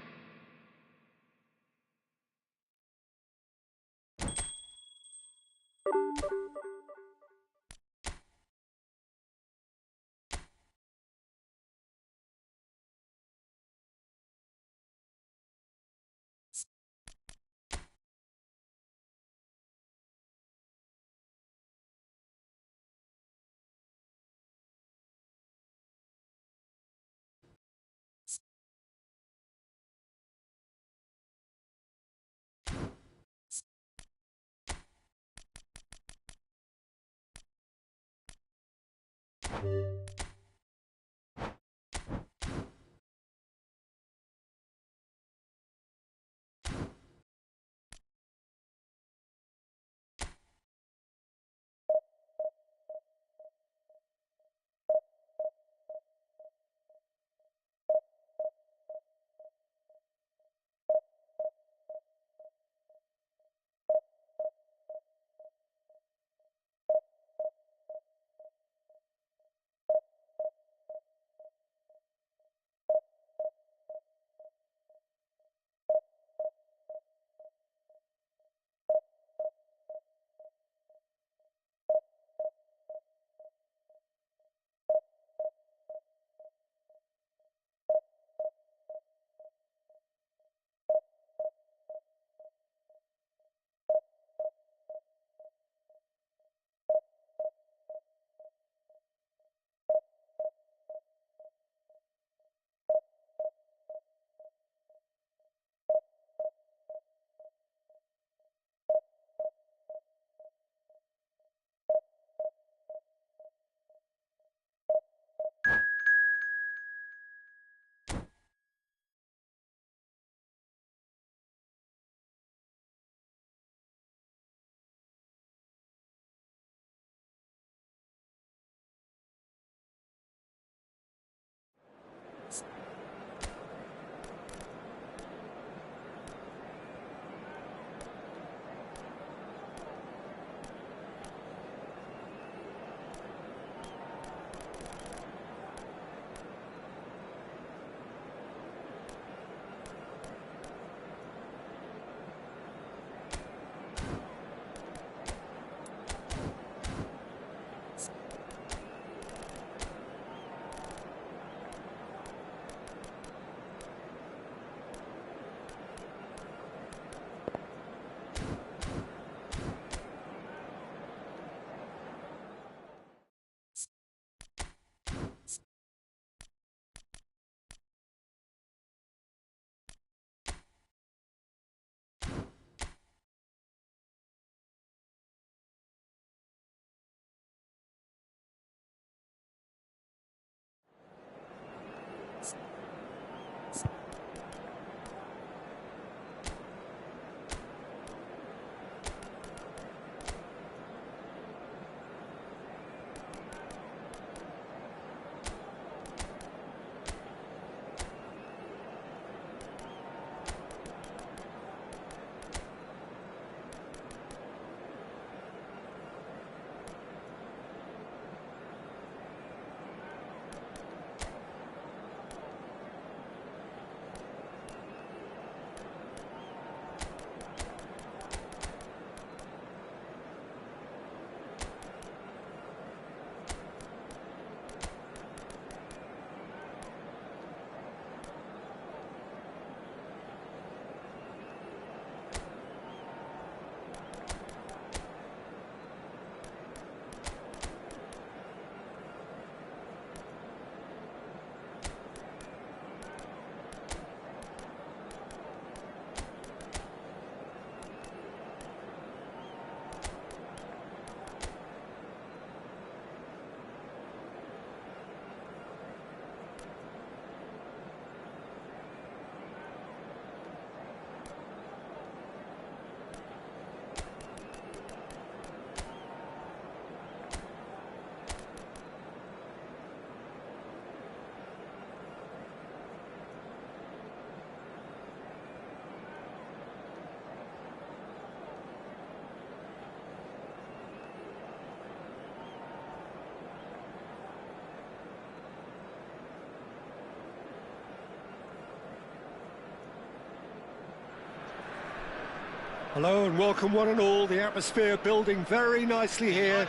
Hello and welcome one and all. The atmosphere building very nicely here.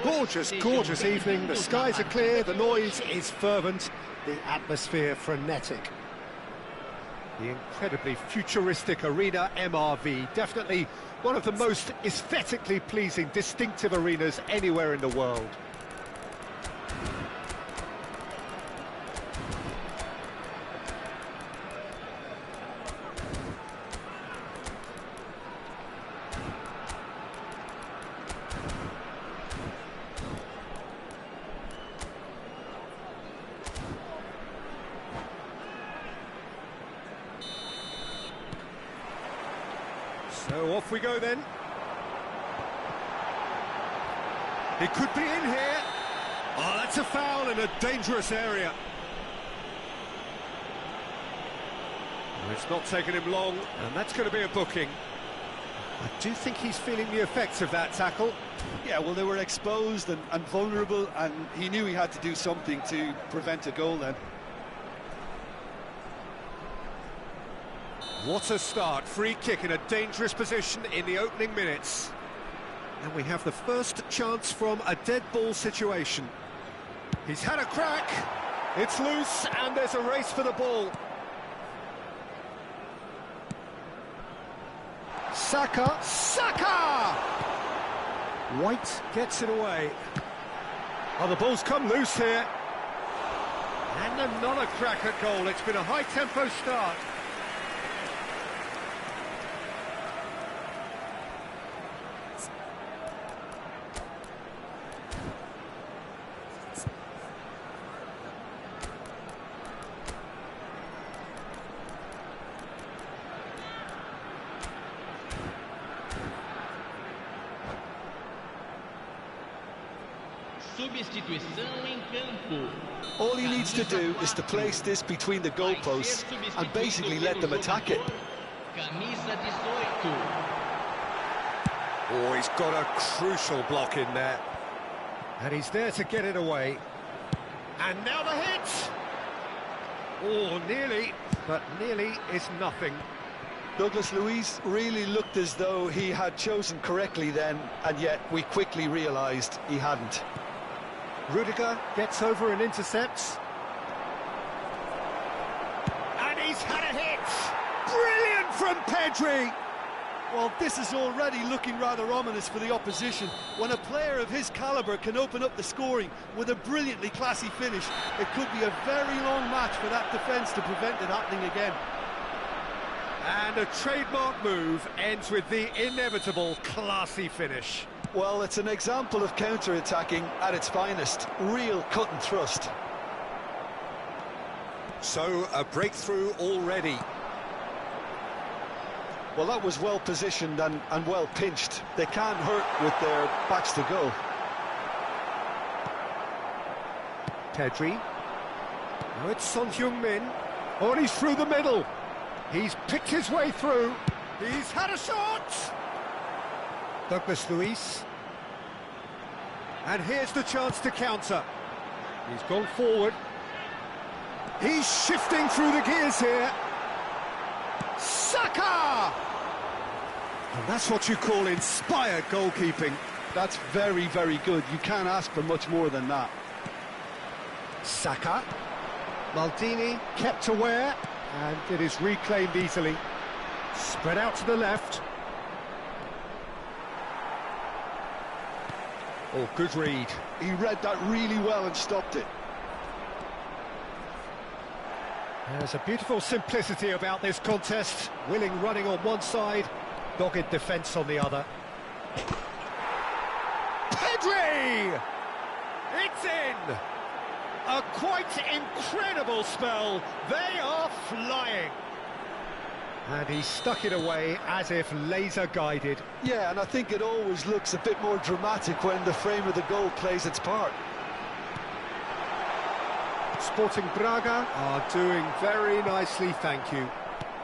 Gorgeous, gorgeous evening. The skies are clear, the noise is fervent, the atmosphere frenetic. The incredibly futuristic arena MRV, definitely one of the most aesthetically pleasing, distinctive arenas anywhere in the world. So off we go then. He could be in here. Oh, that's a foul in a dangerous area. Well, it's not taken him long, and that's going to be a booking. I do think he's feeling the effects of that tackle. Yeah, well, they were exposed and vulnerable, and he knew he had to do something to prevent a goal then. What a start. Free kick in a dangerous position in the opening minutes. And we have the first chance from a dead ball situation. He's had a crack. It's loose, and there's a race for the ball. Saka! White gets it away. Oh, the ball's come loose here. And another crack at goal. It's been a high-tempo start. All he needs to do is to place this between the goalposts and basically let them attack it. Oh, he's got a crucial block in there. And he's there to get it away. And now the hit! Oh, nearly, but nearly is nothing. Douglas Luiz really looked as though he had chosen correctly then, and yet we quickly realised he hadn't. Rudiger gets over and intercepts. And he's had a hit! Brilliant from Pedri! Well, this is already looking rather ominous for the opposition. When a player of his calibre can open up the scoring with a brilliantly classy finish, it could be a very long match for that defence to prevent it happening again. And a trademark move ends with the inevitable classy finish. Well, it's an example of counter-attacking at its finest. Real cut and thrust. So, a breakthrough already. Well, that was well positioned and well pinched. They can't hurt with their backs to goal. Pedri. Now it's Son Heung-min. Oh, and he's through the middle. He's picked his way through. He's had a shot! Douglas Luiz. And here's the chance to counter. He's gone forward. He's shifting through the gears here. Saka! And that's what you call inspired goalkeeping. That's very, very good. You can't ask for much more than that. Saka. Maldini kept aware, and it is reclaimed easily. Spread out to the left. Oh, good read. He read that really well and stopped it. There's a beautiful simplicity about this contest. Willing running on one side, dogged defence on the other. Pedri! It's in! A quite incredible spell. They are flying. And he stuck it away as if laser-guided. Yeah, and I think it always looks a bit more dramatic when the frame of the goal plays its part. Sporting Braga are doing very nicely, thank you.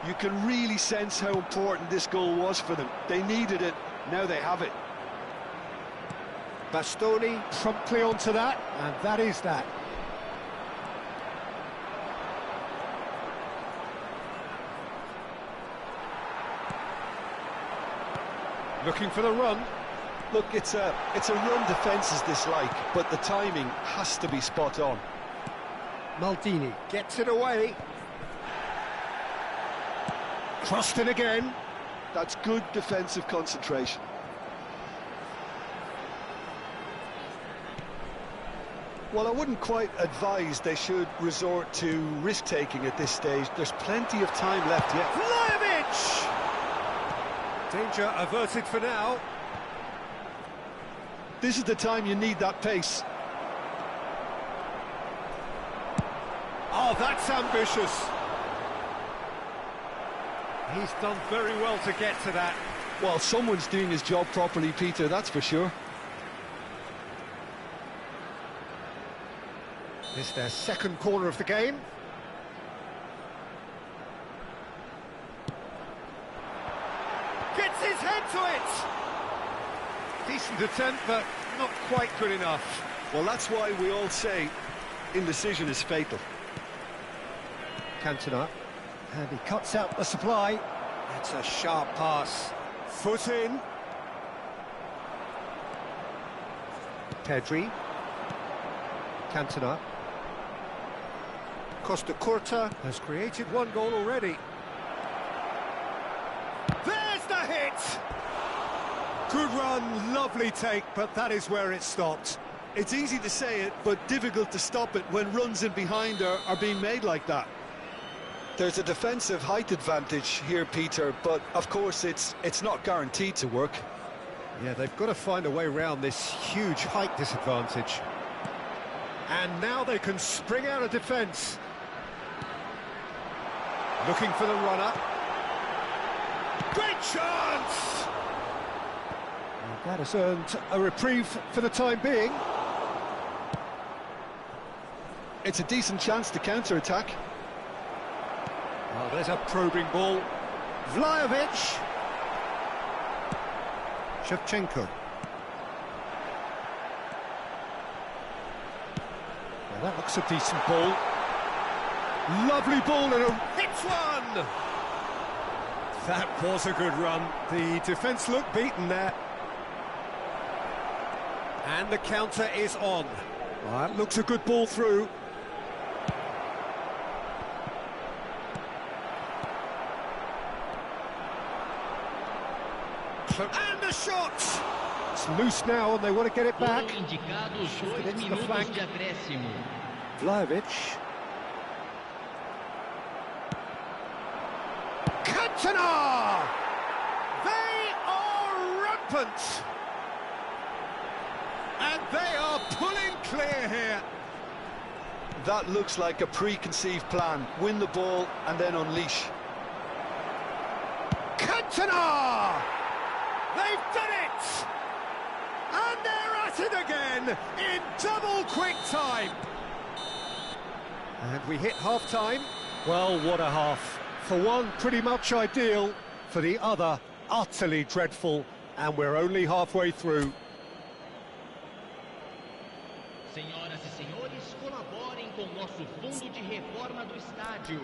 You can really sense how important this goal was for them. They needed it, now they have it. Bastoni promptly onto that, and that is that. Looking for the run. Look, it's a run defences dislike, but the timing has to be spot on. Maldini gets it away. Crossed it again. That's good defensive concentration. Well, I wouldn't quite advise they should resort to risk-taking at this stage. There's plenty of time left yet. Vlahovic! Danger averted for now. This is the time you need that pace. Oh, that's ambitious. He's done very well to get to that. Well, someone's doing his job properly, Peter, that's for sure. It's their second corner of the game. Gets his head to it! Decent attempt, but not quite good enough. Well, that's why we all say indecision is fatal. Cantona, and he cuts out the supply. That's a sharp pass. Foot in. Pedri. Cantona. Costa Curta has created one goal already. There's the hit! Good run, lovely take, but that is where it stopped. It's easy to say it, but difficult to stop it when runs in behind are being made like that. There's a defensive height advantage here, Peter, but of course it's not guaranteed to work. Yeah, they've got to find a way around this huge height disadvantage. And now they can spring out of defence. Looking for the runner. Great chance! And that has earned a reprieve for the time being. It's a decent chance to counter-attack. Oh, there's a probing ball. Vlahovic. Shevchenko. Well, that looks a decent ball. Lovely ball and a hit one! That was a good run. The defence looked beaten there. And the counter is on. Well, that looks a good ball through. And the shot! It's loose now and they want to get it back. Shifted into the flank. Vlahovic. Cantona! They are rampant! And they are pulling clear here. That looks like a preconceived plan. Win the ball and then unleash. Cantona! They've done it! And they're at it again in double quick time. And we hit half-time. Well, what a half. For one, pretty much ideal. For the other, utterly dreadful. And we're only halfway through. Senhoras e senhores, colaborem com o nosso fundo de reforma do estádio.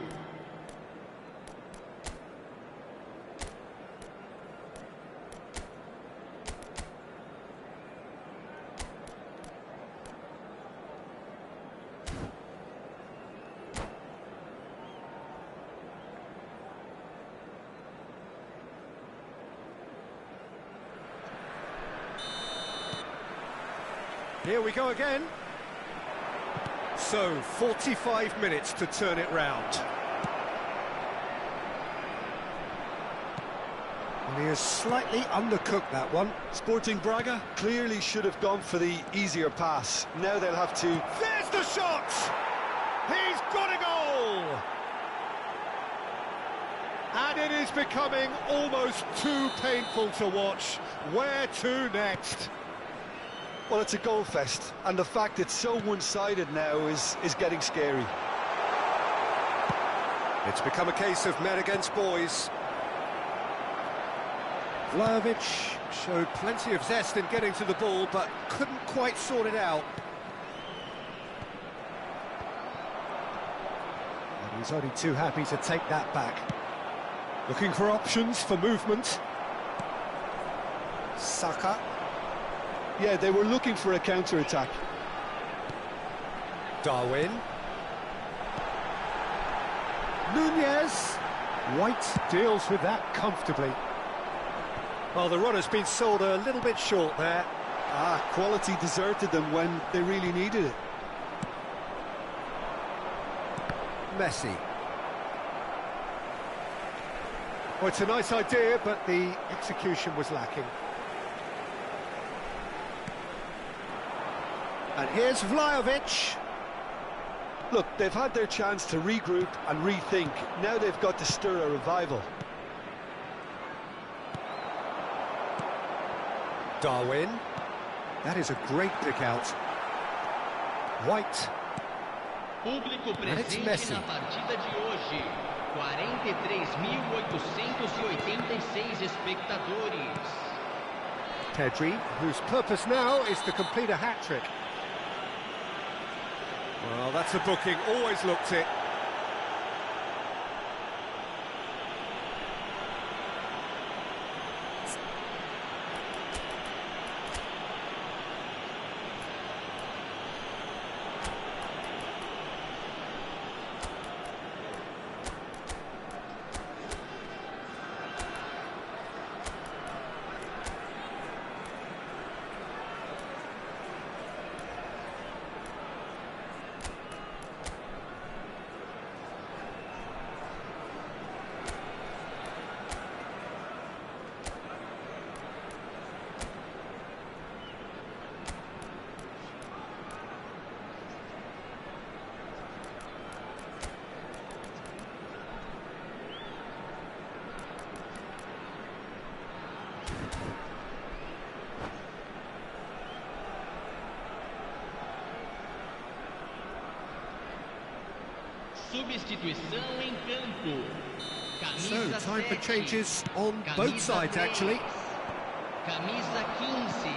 Here we go again. So, 45 minutes to turn it round. And he has slightly undercooked that one. Sporting Braga clearly should have gone for the easier pass. Now they'll have to... There's the shot! He's got a goal! And it is becoming almost too painful to watch. Where to next? Well, it's a goal fest, and the fact it's so one-sided now is getting scary. It's become a case of men against boys. Vlahovic showed plenty of zest in getting to the ball, but couldn't quite sort it out. And he's only too happy to take that back. Looking for options for movement. Saka. Yeah, they were looking for a counter-attack. Darwin. Nunez. White deals with that comfortably. Well, the runner's been sold a little bit short there. Quality deserted them when they really needed it. Messi. Well, it's a nice idea, but the execution was lacking. And here's Vlahovic. Look, they've had their chance to regroup and rethink. Now they've got to stir a revival. Darwin. That is a great pick out. White. Público presente na partida de hoje. 43.886 espectadores. Pedri, whose purpose now is to complete a hat-trick. Well, that's a booking, always looked it. Substituição em campo. So, time for changes on both sides, actually. Camisa 15.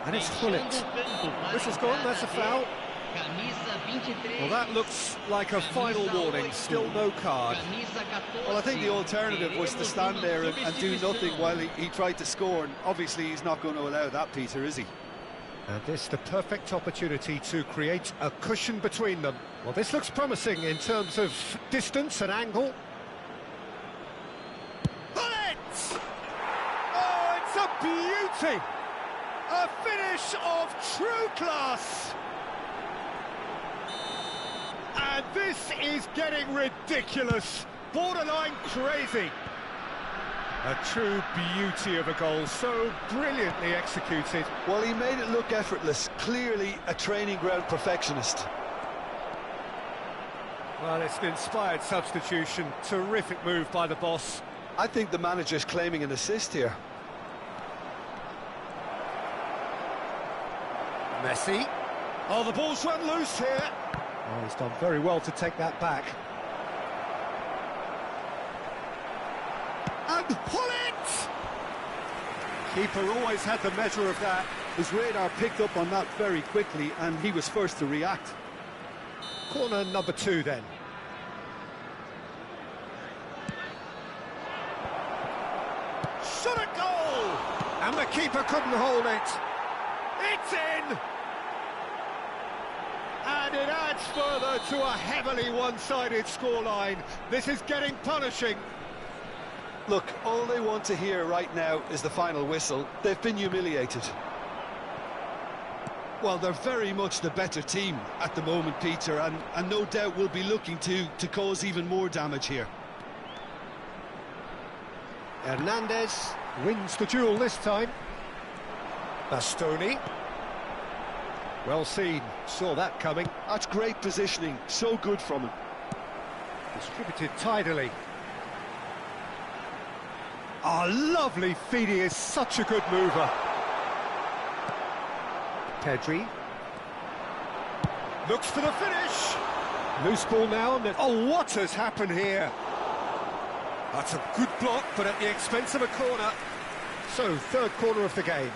And it's Hullet. Whistle's gone, that's a foul. Camisa 23. Well, that looks like a final warning, still no card. Well, I think the alternative was to stand there and do nothing while he tried to score, and obviously he's not going to allow that, Peter, is he? And this the perfect opportunity to create a cushion between them. Well, this looks promising in terms of distance and angle. Hullet! Oh, it's a beauty! A finish of true class! And this is getting ridiculous, borderline crazy. A true beauty of a goal, so brilliantly executed. Well, he made it look effortless, clearly a training ground perfectionist. Well, it's an inspired substitution, terrific move by the boss. I think the manager's claiming an assist here. Messi. Oh, the ball's run loose here. Oh, he's done very well to take that back. And Hullet! Keeper always had the measure of that. His radar picked up on that very quickly, and he was first to react. Corner number 2 then. Shot a goal! And the keeper couldn't hold it. It's in! And it adds further to a heavily one-sided scoreline. This is getting punishing. Look, all they want to hear right now is the final whistle. They've been humiliated. Well, they're very much the better team at the moment, Peter, and no doubt will be looking to cause even more damage here. Hernandez wins the duel this time. Bastoni. Well seen, saw that coming. That's great positioning, so good from him. Distributed tidily. Oh, lovely feed, he is such a good mover. Pedri. Looks for the finish. Loose ball now. And oh, what has happened here? That's a good block, but at the expense of a corner. So, third corner of the game.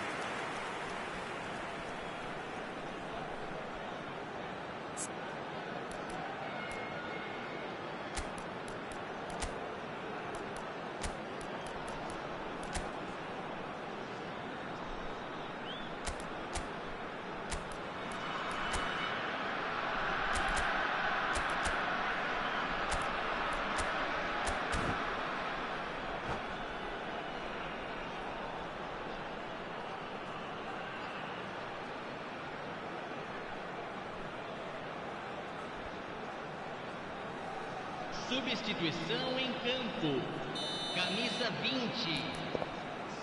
Substituição em campo. Camisa 20.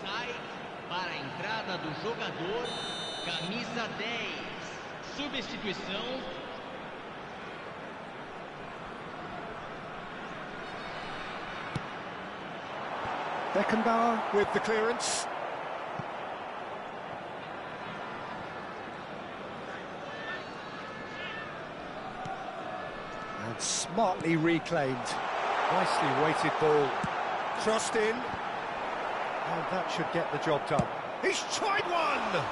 Sai para a entrada do jogador. Camisa 10. Substituição. Beckenbauer with the clearance. And smartly reclaimed. Nicely weighted ball. Crossed in. And that should get the job done. He's tried one!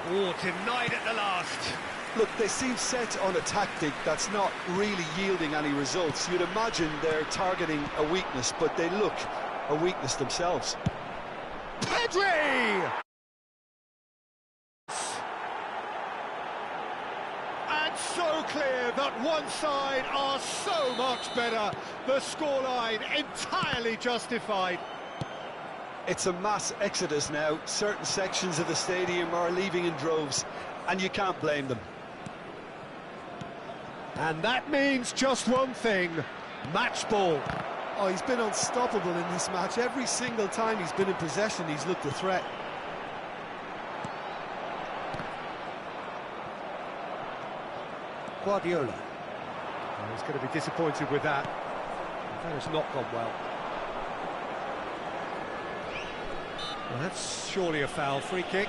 Oh, denied at the last. Look, they seem set on a tactic that's not really yielding any results. You'd imagine they're targeting a weakness, but they look a weakness themselves. Pedri! And so clear that one side are so much better. The scoreline entirely justified. It's a mass exodus now. Certain sections of the stadium are leaving in droves, and you can't blame them. And that means just one thing, match ball. Oh, he's been unstoppable in this match. Every single time he's been in possession, he's looked a threat. Guardiola. Oh, he's going to be disappointed with that. That has not gone well. Well, that's surely a foul. Free kick.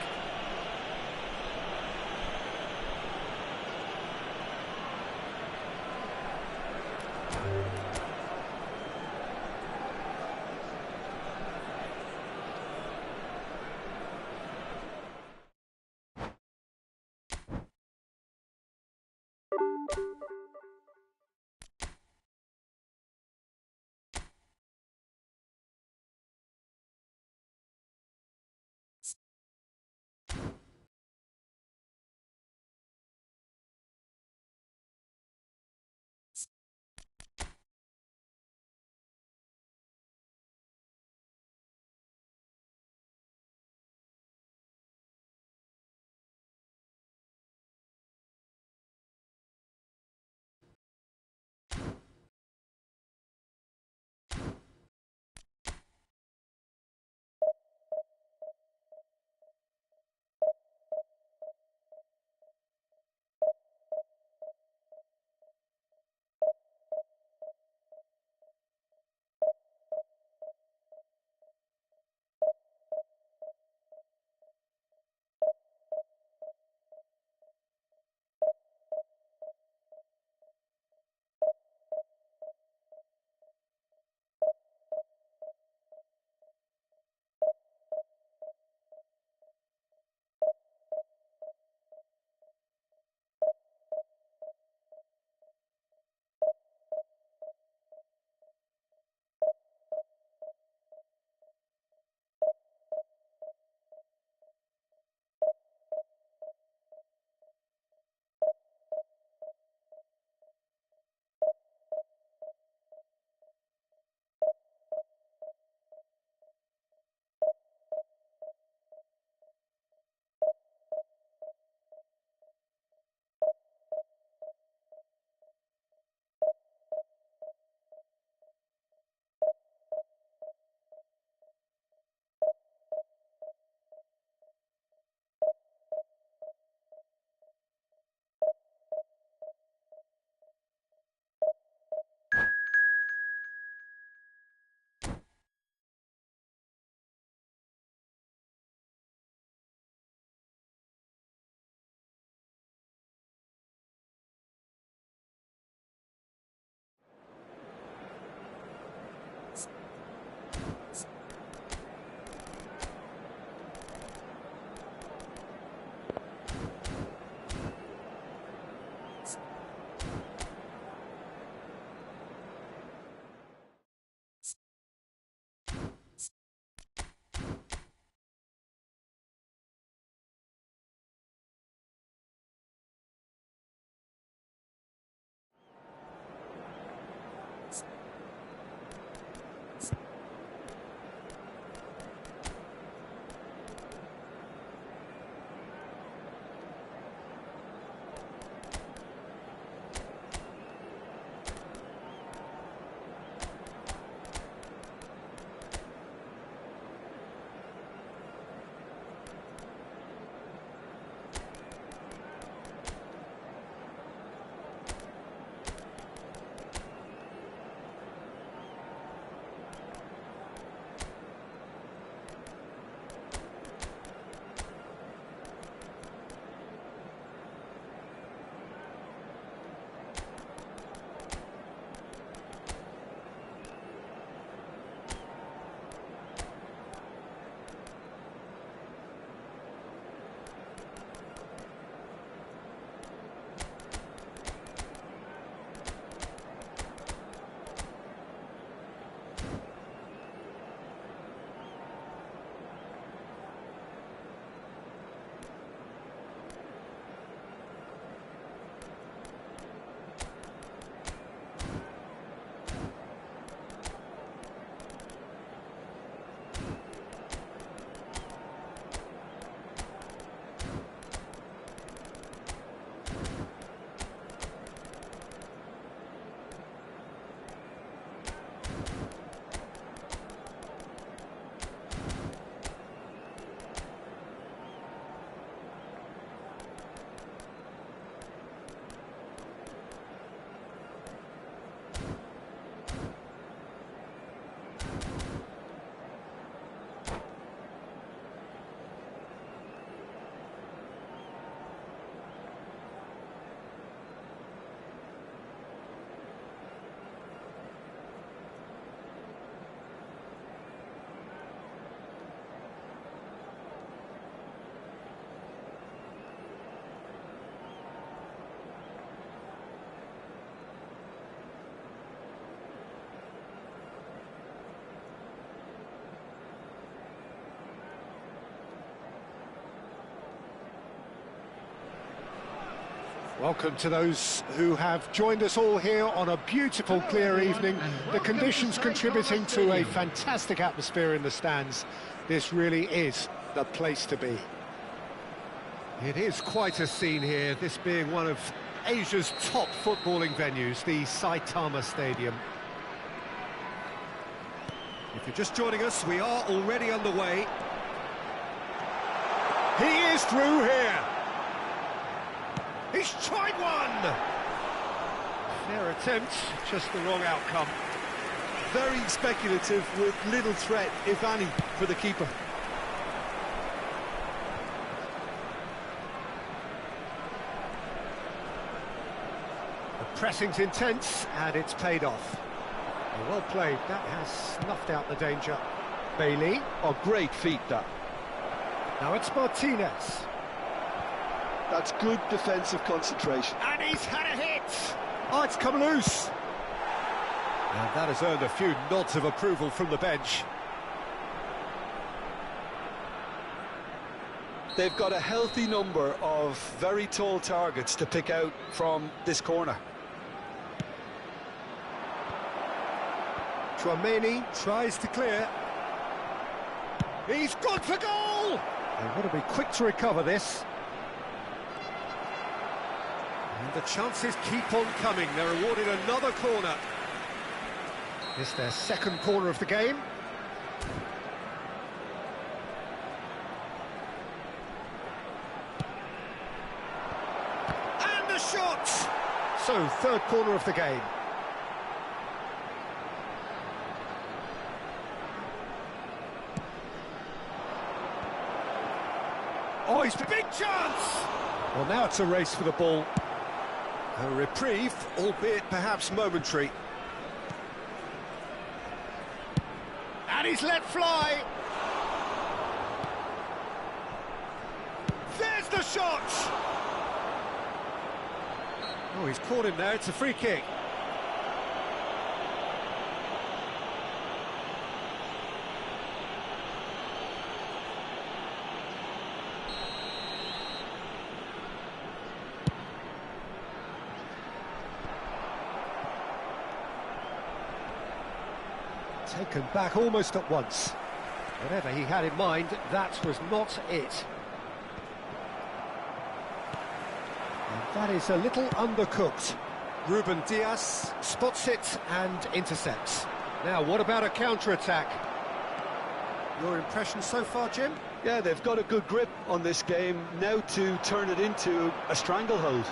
Welcome to those who have joined us all here on a beautiful, clear evening. The conditions contributing to a fantastic atmosphere in the stands. This really is the place to be. It is quite a scene here, this being one of Asia's top footballing venues, the Saitama Stadium. If you're just joining us, we are already underway. He is through here. He's tried one! Fair attempt, just the wrong outcome. Very speculative with little threat, if any, for the keeper. The pressing's intense, and it's paid off. Well played, that has snuffed out the danger. Bailey. Oh, great feat, that. Now it's Martinez. That's good defensive concentration. And he's had a hit! Oh, it's come loose! And that has earned a few nods of approval from the bench. They've got a healthy number of very tall targets to pick out from this corner. Chouameni tries to clear. He's gone for goal! They've got to be quick to recover this. And the chances keep on coming. They're awarded another corner. It's their second corner of the game. And the shot! So, third corner of the game. Oh, he's big chance! Well, now it's a race for the ball. A reprieve, albeit perhaps momentary. And he's let fly! There's the shot! Oh, he's caught him there, it's a free kick. Taken back almost at once. Whatever he had in mind, that was not it. And that is a little undercooked. Ruben Diaz spots it and intercepts. Now, what about a counter-attack? Your impression so far, Jim? Yeah, they've got a good grip on this game, now to turn it into a stranglehold.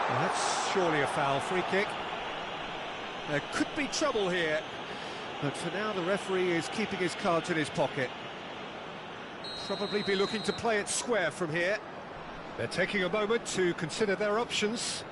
Well, that's surely a foul. Free kick. There could be trouble here, but for now the referee is keeping his cards in his pocket. Probably be looking to play it square from here. They're taking a moment to consider their options.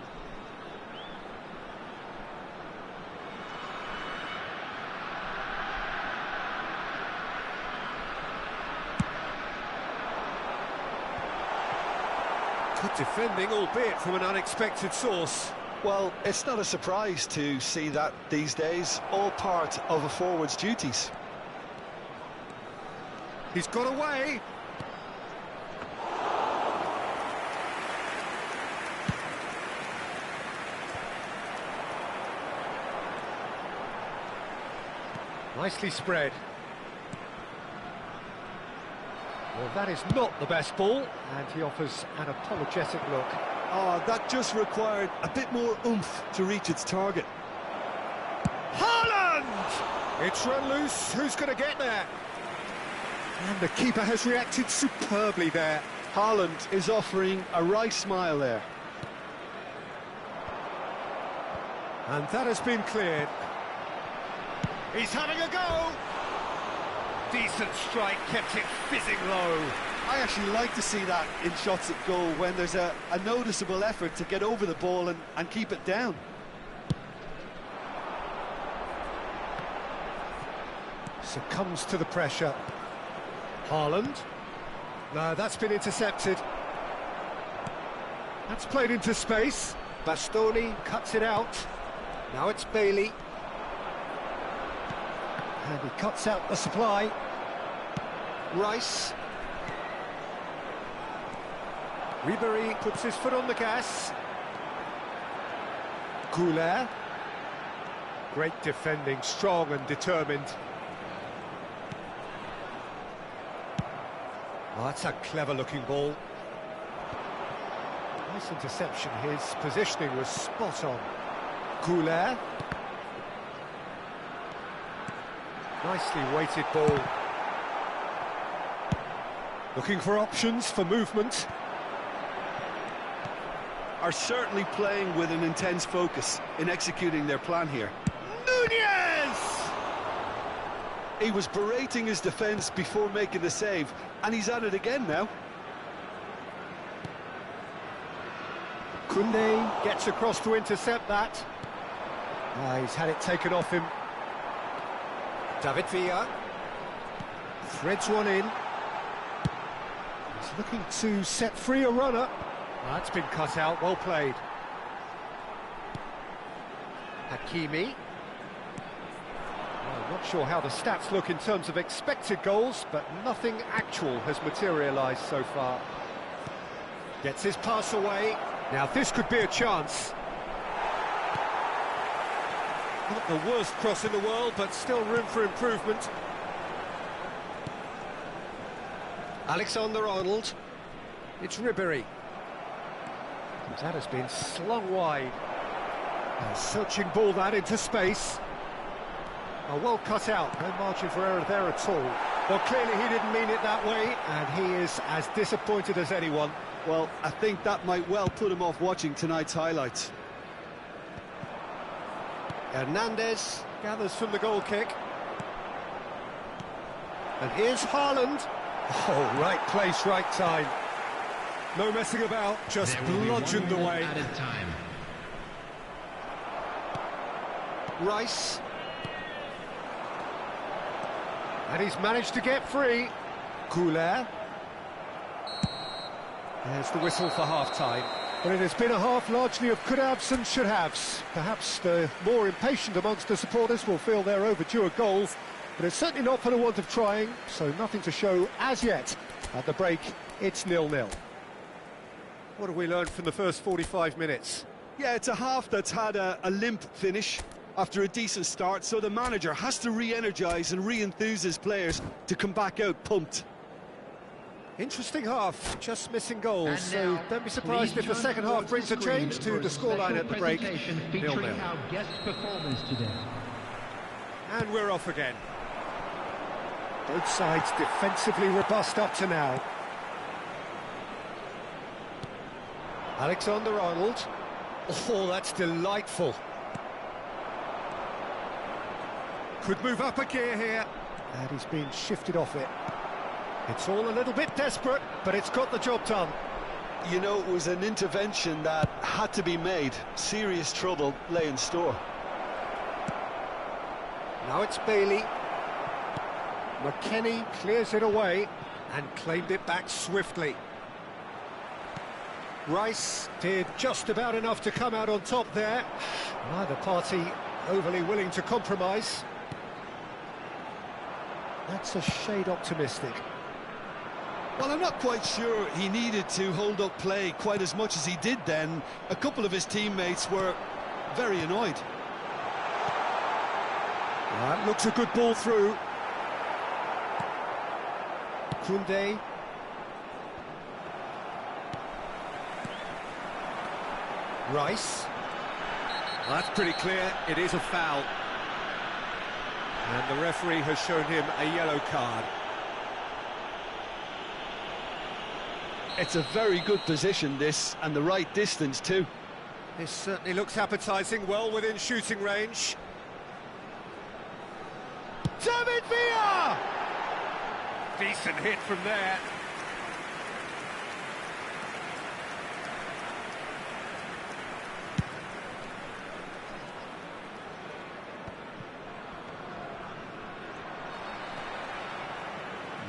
Good defending, albeit from an unexpected source. Well, it's not a surprise to see that these days, all part of a forward's duties. He's got away. Nicely spread. Well, that is not the best ball, and he offers an apologetic look. Oh, that just required a bit more oomph to reach its target. Haaland! It's run loose, who's going to get there? And the keeper has reacted superbly there. Haaland is offering a wry smile there. And that has been cleared. He's having a go! Decent strike, kept it fizzing low. I actually like to see that in shots at goal, when there's a noticeable effort to get over the ball and keep it down. Succumbs to the pressure. Haaland. No, that's been intercepted. That's played into space. Bastoni cuts it out. Now it's Bailey. And he cuts out the supply. Rice. Ribéry puts his foot on the gas. Goulet. Great defending, strong and determined. Oh, that's a clever-looking ball. Nice interception. His positioning was spot on. Goulet. Nicely weighted ball. Looking for options for movement. Are certainly playing with an intense focus in executing their plan here. Nunez! He was berating his defence before making the save, and he's at it again now. Koundé gets across to intercept that. He's had it taken off him. David Villa threads one in. He's looking to set free a runner. That's been cut out, well played. Hakimi. Well, I'm not sure how the stats look in terms of expected goals, but nothing actual has materialised so far. Gets his pass away. Now this could be a chance. Not the worst cross in the world, but still room for improvement. Alexander-Arnold. It's Ribéry. That has been slung wide. A searching ball that into space. Oh, well cut out, no margin for error there at all. Well, clearly he didn't mean it that way, and he is as disappointed as anyone. Well, I think that might well put him off watching tonight's highlights. Hernandez gathers from the goal kick. And here's Haaland. Oh, right place, right time. No messing about, just bludgeoned away. Added time. Rice. And he's managed to get free. Goulet. There's the whistle for half-time. But it has been a half largely of could-haves and should-haves. Perhaps the more impatient amongst the supporters will feel they're overdue a goal, but it's certainly not for the want of trying, so nothing to show as yet. At the break, it's 0-0. What have we learned from the first 45 minutes? Yeah, it's a half that's had a limp finish after a decent start, so the manager has to re-energise and re-enthuse his players to come back out pumped. Interesting half, just missing goals, And so now, don't be surprised please if the join second us half on brings a screen change to for the a scoreline special at the break. presentation 0-0. featuring our guest performers today. And we're off again. Both sides defensively robust up to now. Alexander-Arnold. Oh, that's delightful. Could move up a gear here. And he's been shifted off it. It's all a little bit desperate, but it's got the job done. You know, it was an intervention that had to be made. Serious trouble lay in store. Now it's Bailey. McKennie clears it away and claimed it back swiftly. Rice did just about enough to come out on top there. Neither party overly willing to compromise. That's a shade optimistic. Well, I'm not quite sure he needed to hold up play quite as much as he did then. A couple of his teammates were very annoyed. That looks a good ball through. Koundé. Rice. Well, that's pretty clear, it is a foul. And the referee has shown him a yellow card. It's a very good position, this, and the right distance too. This certainly looks appetising, well within shooting range. David Villa! Decent hit from there.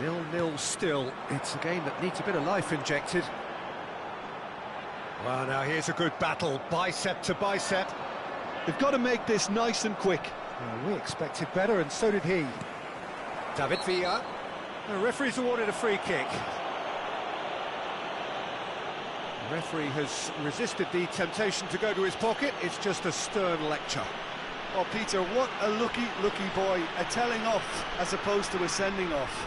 Nil-nil still. It's a game that needs a bit of life injected. Well, now here's a good battle, bicep to bicep. They've got to make this nice and quick. Well, we expected better, and so did he. David Villa. The referee's awarded a free kick. The referee has resisted the temptation to go to his pocket. It's just a stern lecture. Oh, Peter, what a lucky boy. A telling off as opposed to a sending off.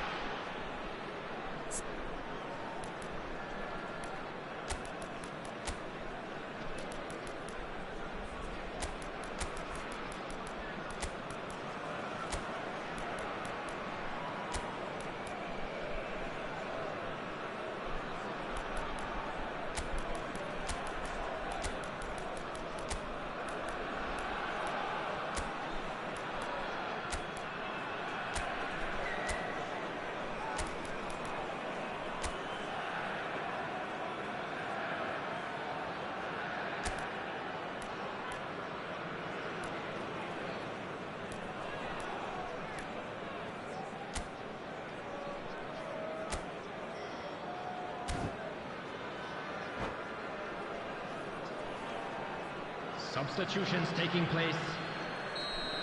Substitutions taking place.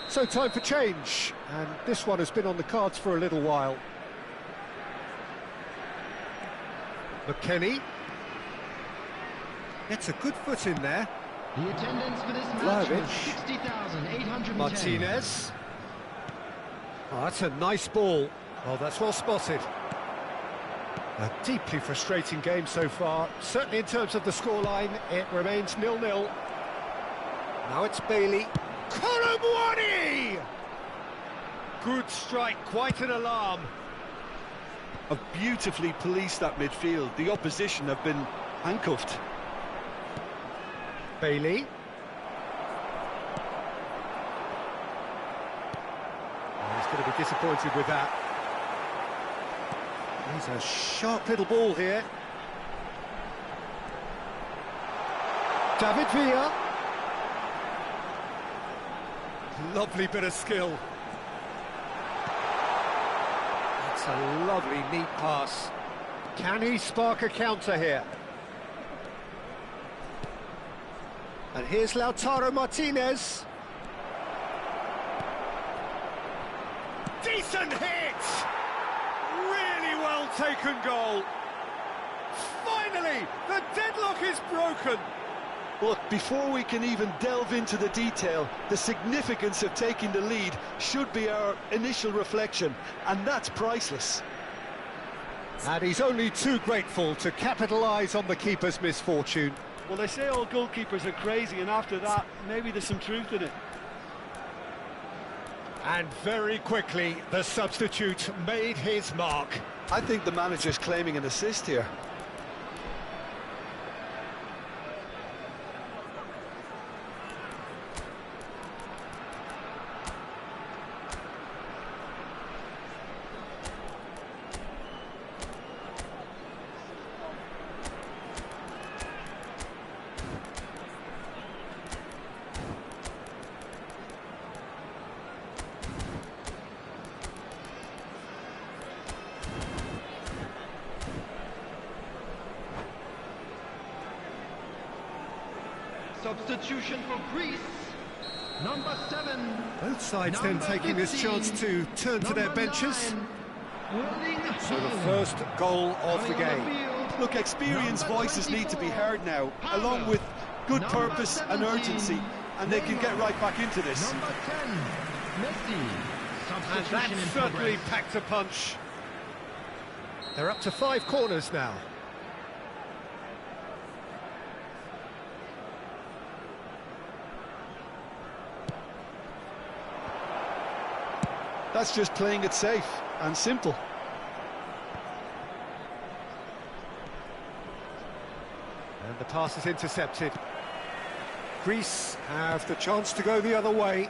So time for change, and this one has been on the cards for a little while. McKennie gets a good foot in there. The attendance for this match was Vlahovic. 60,810. Martinez. Oh, that's a nice ball. Oh, that's well spotted. A deeply frustrating game so far. Certainly in terms of the scoreline, it remains 0-0. Now it's Bailey. Colomwani! Good strike, quite an alarm. Have beautifully policed that midfield. The opposition have been handcuffed. Bailey. Oh, he's going to be disappointed with that. He's a sharp little ball here. David Villa. Lovely bit of skill. That's a lovely, neat pass. Can he spark a counter here? And here's Lautaro Martinez. Decent hit! Really well taken goal. Finally, the deadlock is broken. Look, before we can even delve into the detail, the significance of taking the lead should be our initial reflection, and that's priceless. And he's only too grateful to capitalise on the keeper's misfortune. Well, they say all goalkeepers are crazy, and after that, maybe there's some truth in it. And very quickly, the substitute made his mark. I think the manager's claiming an assist here. Substitution for Greece. Number 7. Both sides then taking this chance to turn to their benches. So the first goal of the game. Look, experienced voices need to be heard now, along with good purpose and urgency, and they can get right back into this. Number 10, Messi. And that certainly packed a punch. They're up to 5 corners now. That's just playing it safe and simple. And the pass is intercepted. Greece have the chance to go the other way.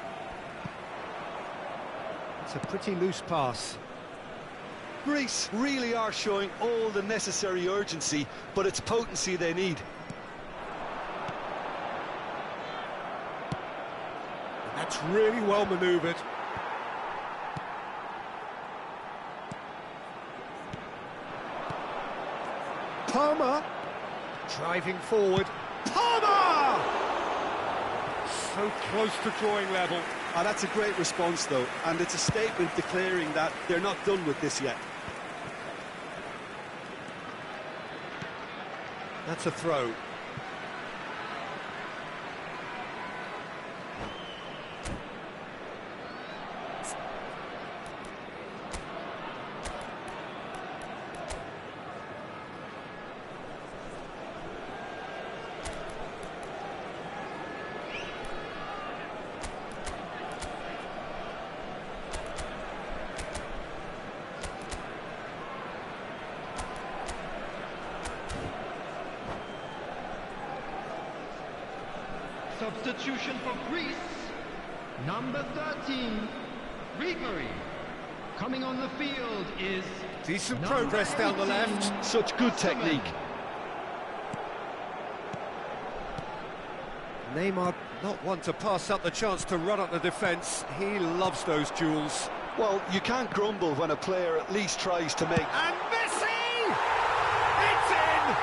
It's a pretty loose pass. Greece really are showing all the necessary urgency, but it's potency they need. And that's really well manoeuvred. Palmer driving forward. Palmer! So close to drawing level. Ah, that's a great response, though, and it's a statement declaring that they're not done with this yet. That's a throw. Substitution for Greece, number 13, Grigori. Coming on the field is... Decent progress down the left. Such good technique. Neymar not one to pass up the chance to run up the defence. He loves those duels. Well, you can't grumble when a player at least tries to make... And Messi! It's in!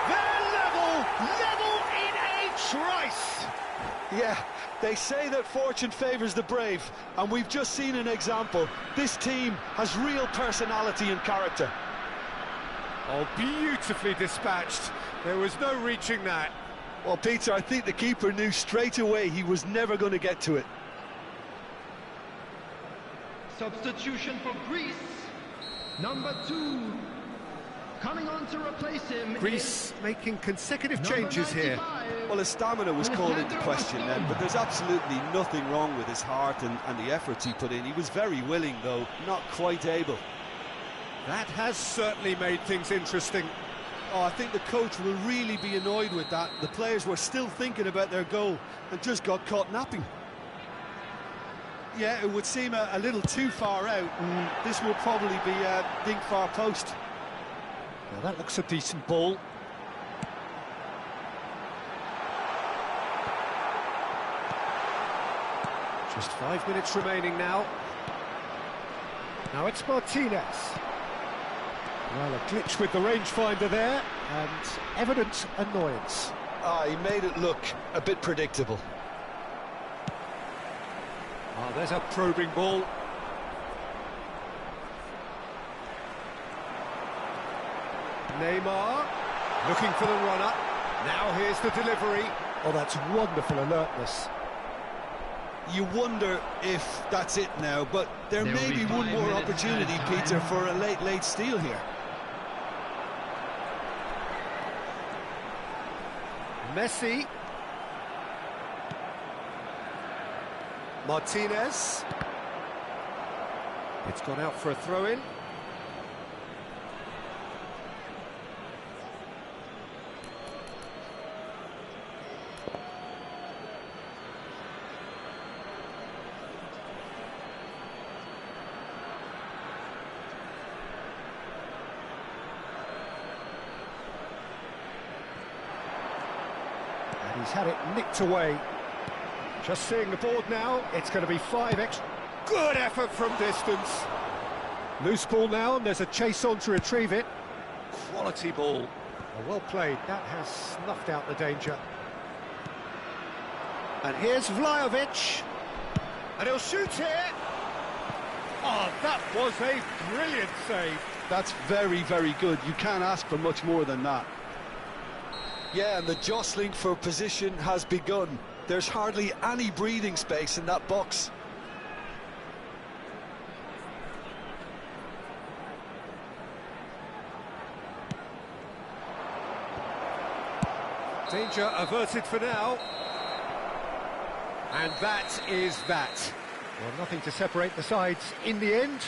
They're level in a trice! Yeah, they say that fortune favours the brave, and we've just seen an example. This team has real personality and character. Oh, beautifully dispatched. There was no reaching that. Well, Peter, I think the keeper knew straight away he was never going to get to it. Substitution for Greece, number 2. Coming on to replace him. Greece making consecutive changes here. Well, his stamina was called into question then, but there's absolutely nothing wrong with his heart and the efforts he put in. He was very willing, though, not quite able. That has certainly made things interesting. Oh, I think the coach will really be annoyed with that. The players were still thinking about their goal and just got caught napping. Yeah, it would seem a little too far out, and this will probably be a dink far post. Well, that looks a decent ball. Just 5 minutes remaining now. Now it's Martinez. Well, a glitch with the rangefinder there, and evident annoyance. Ah, he made it look a bit predictable. Oh, there's a probing ball. Neymar, looking for the run-up. Now here's the delivery. Oh, that's wonderful alertness. You wonder if that's it now, but there may be one more opportunity, Peter, for a late steal here. Messi. Martinez. It's gone out for a throw-in. And he's had it nicked away. Just seeing the board now, it's going to be 5 extra. Good effort from distance. Loose ball now, and there's a chase on to retrieve it. Quality ball. Well played, that has snuffed out the danger. And here's Vlahovic. And he'll shoot here. Oh, that was a brilliant save. That's very, very good. You can't ask for much more than that. Yeah, and the jostling for position has begun. There's hardly any breathing space in that box. Danger averted for now. And that is that. Well, nothing to separate the sides in the end,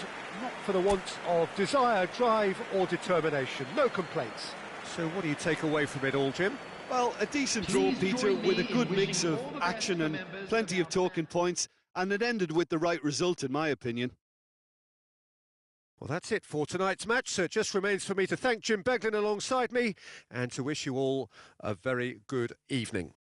not for the want of desire, drive or determination. No complaints. So what do you take away from it all, Jim? Well, a decent draw, Peter, with a good mix of action and plenty of talking points, and it ended with the right result, in my opinion. Well, that's it for tonight's match, so it just remains for me to thank Jim Beglin alongside me and to wish you all a very good evening.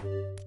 you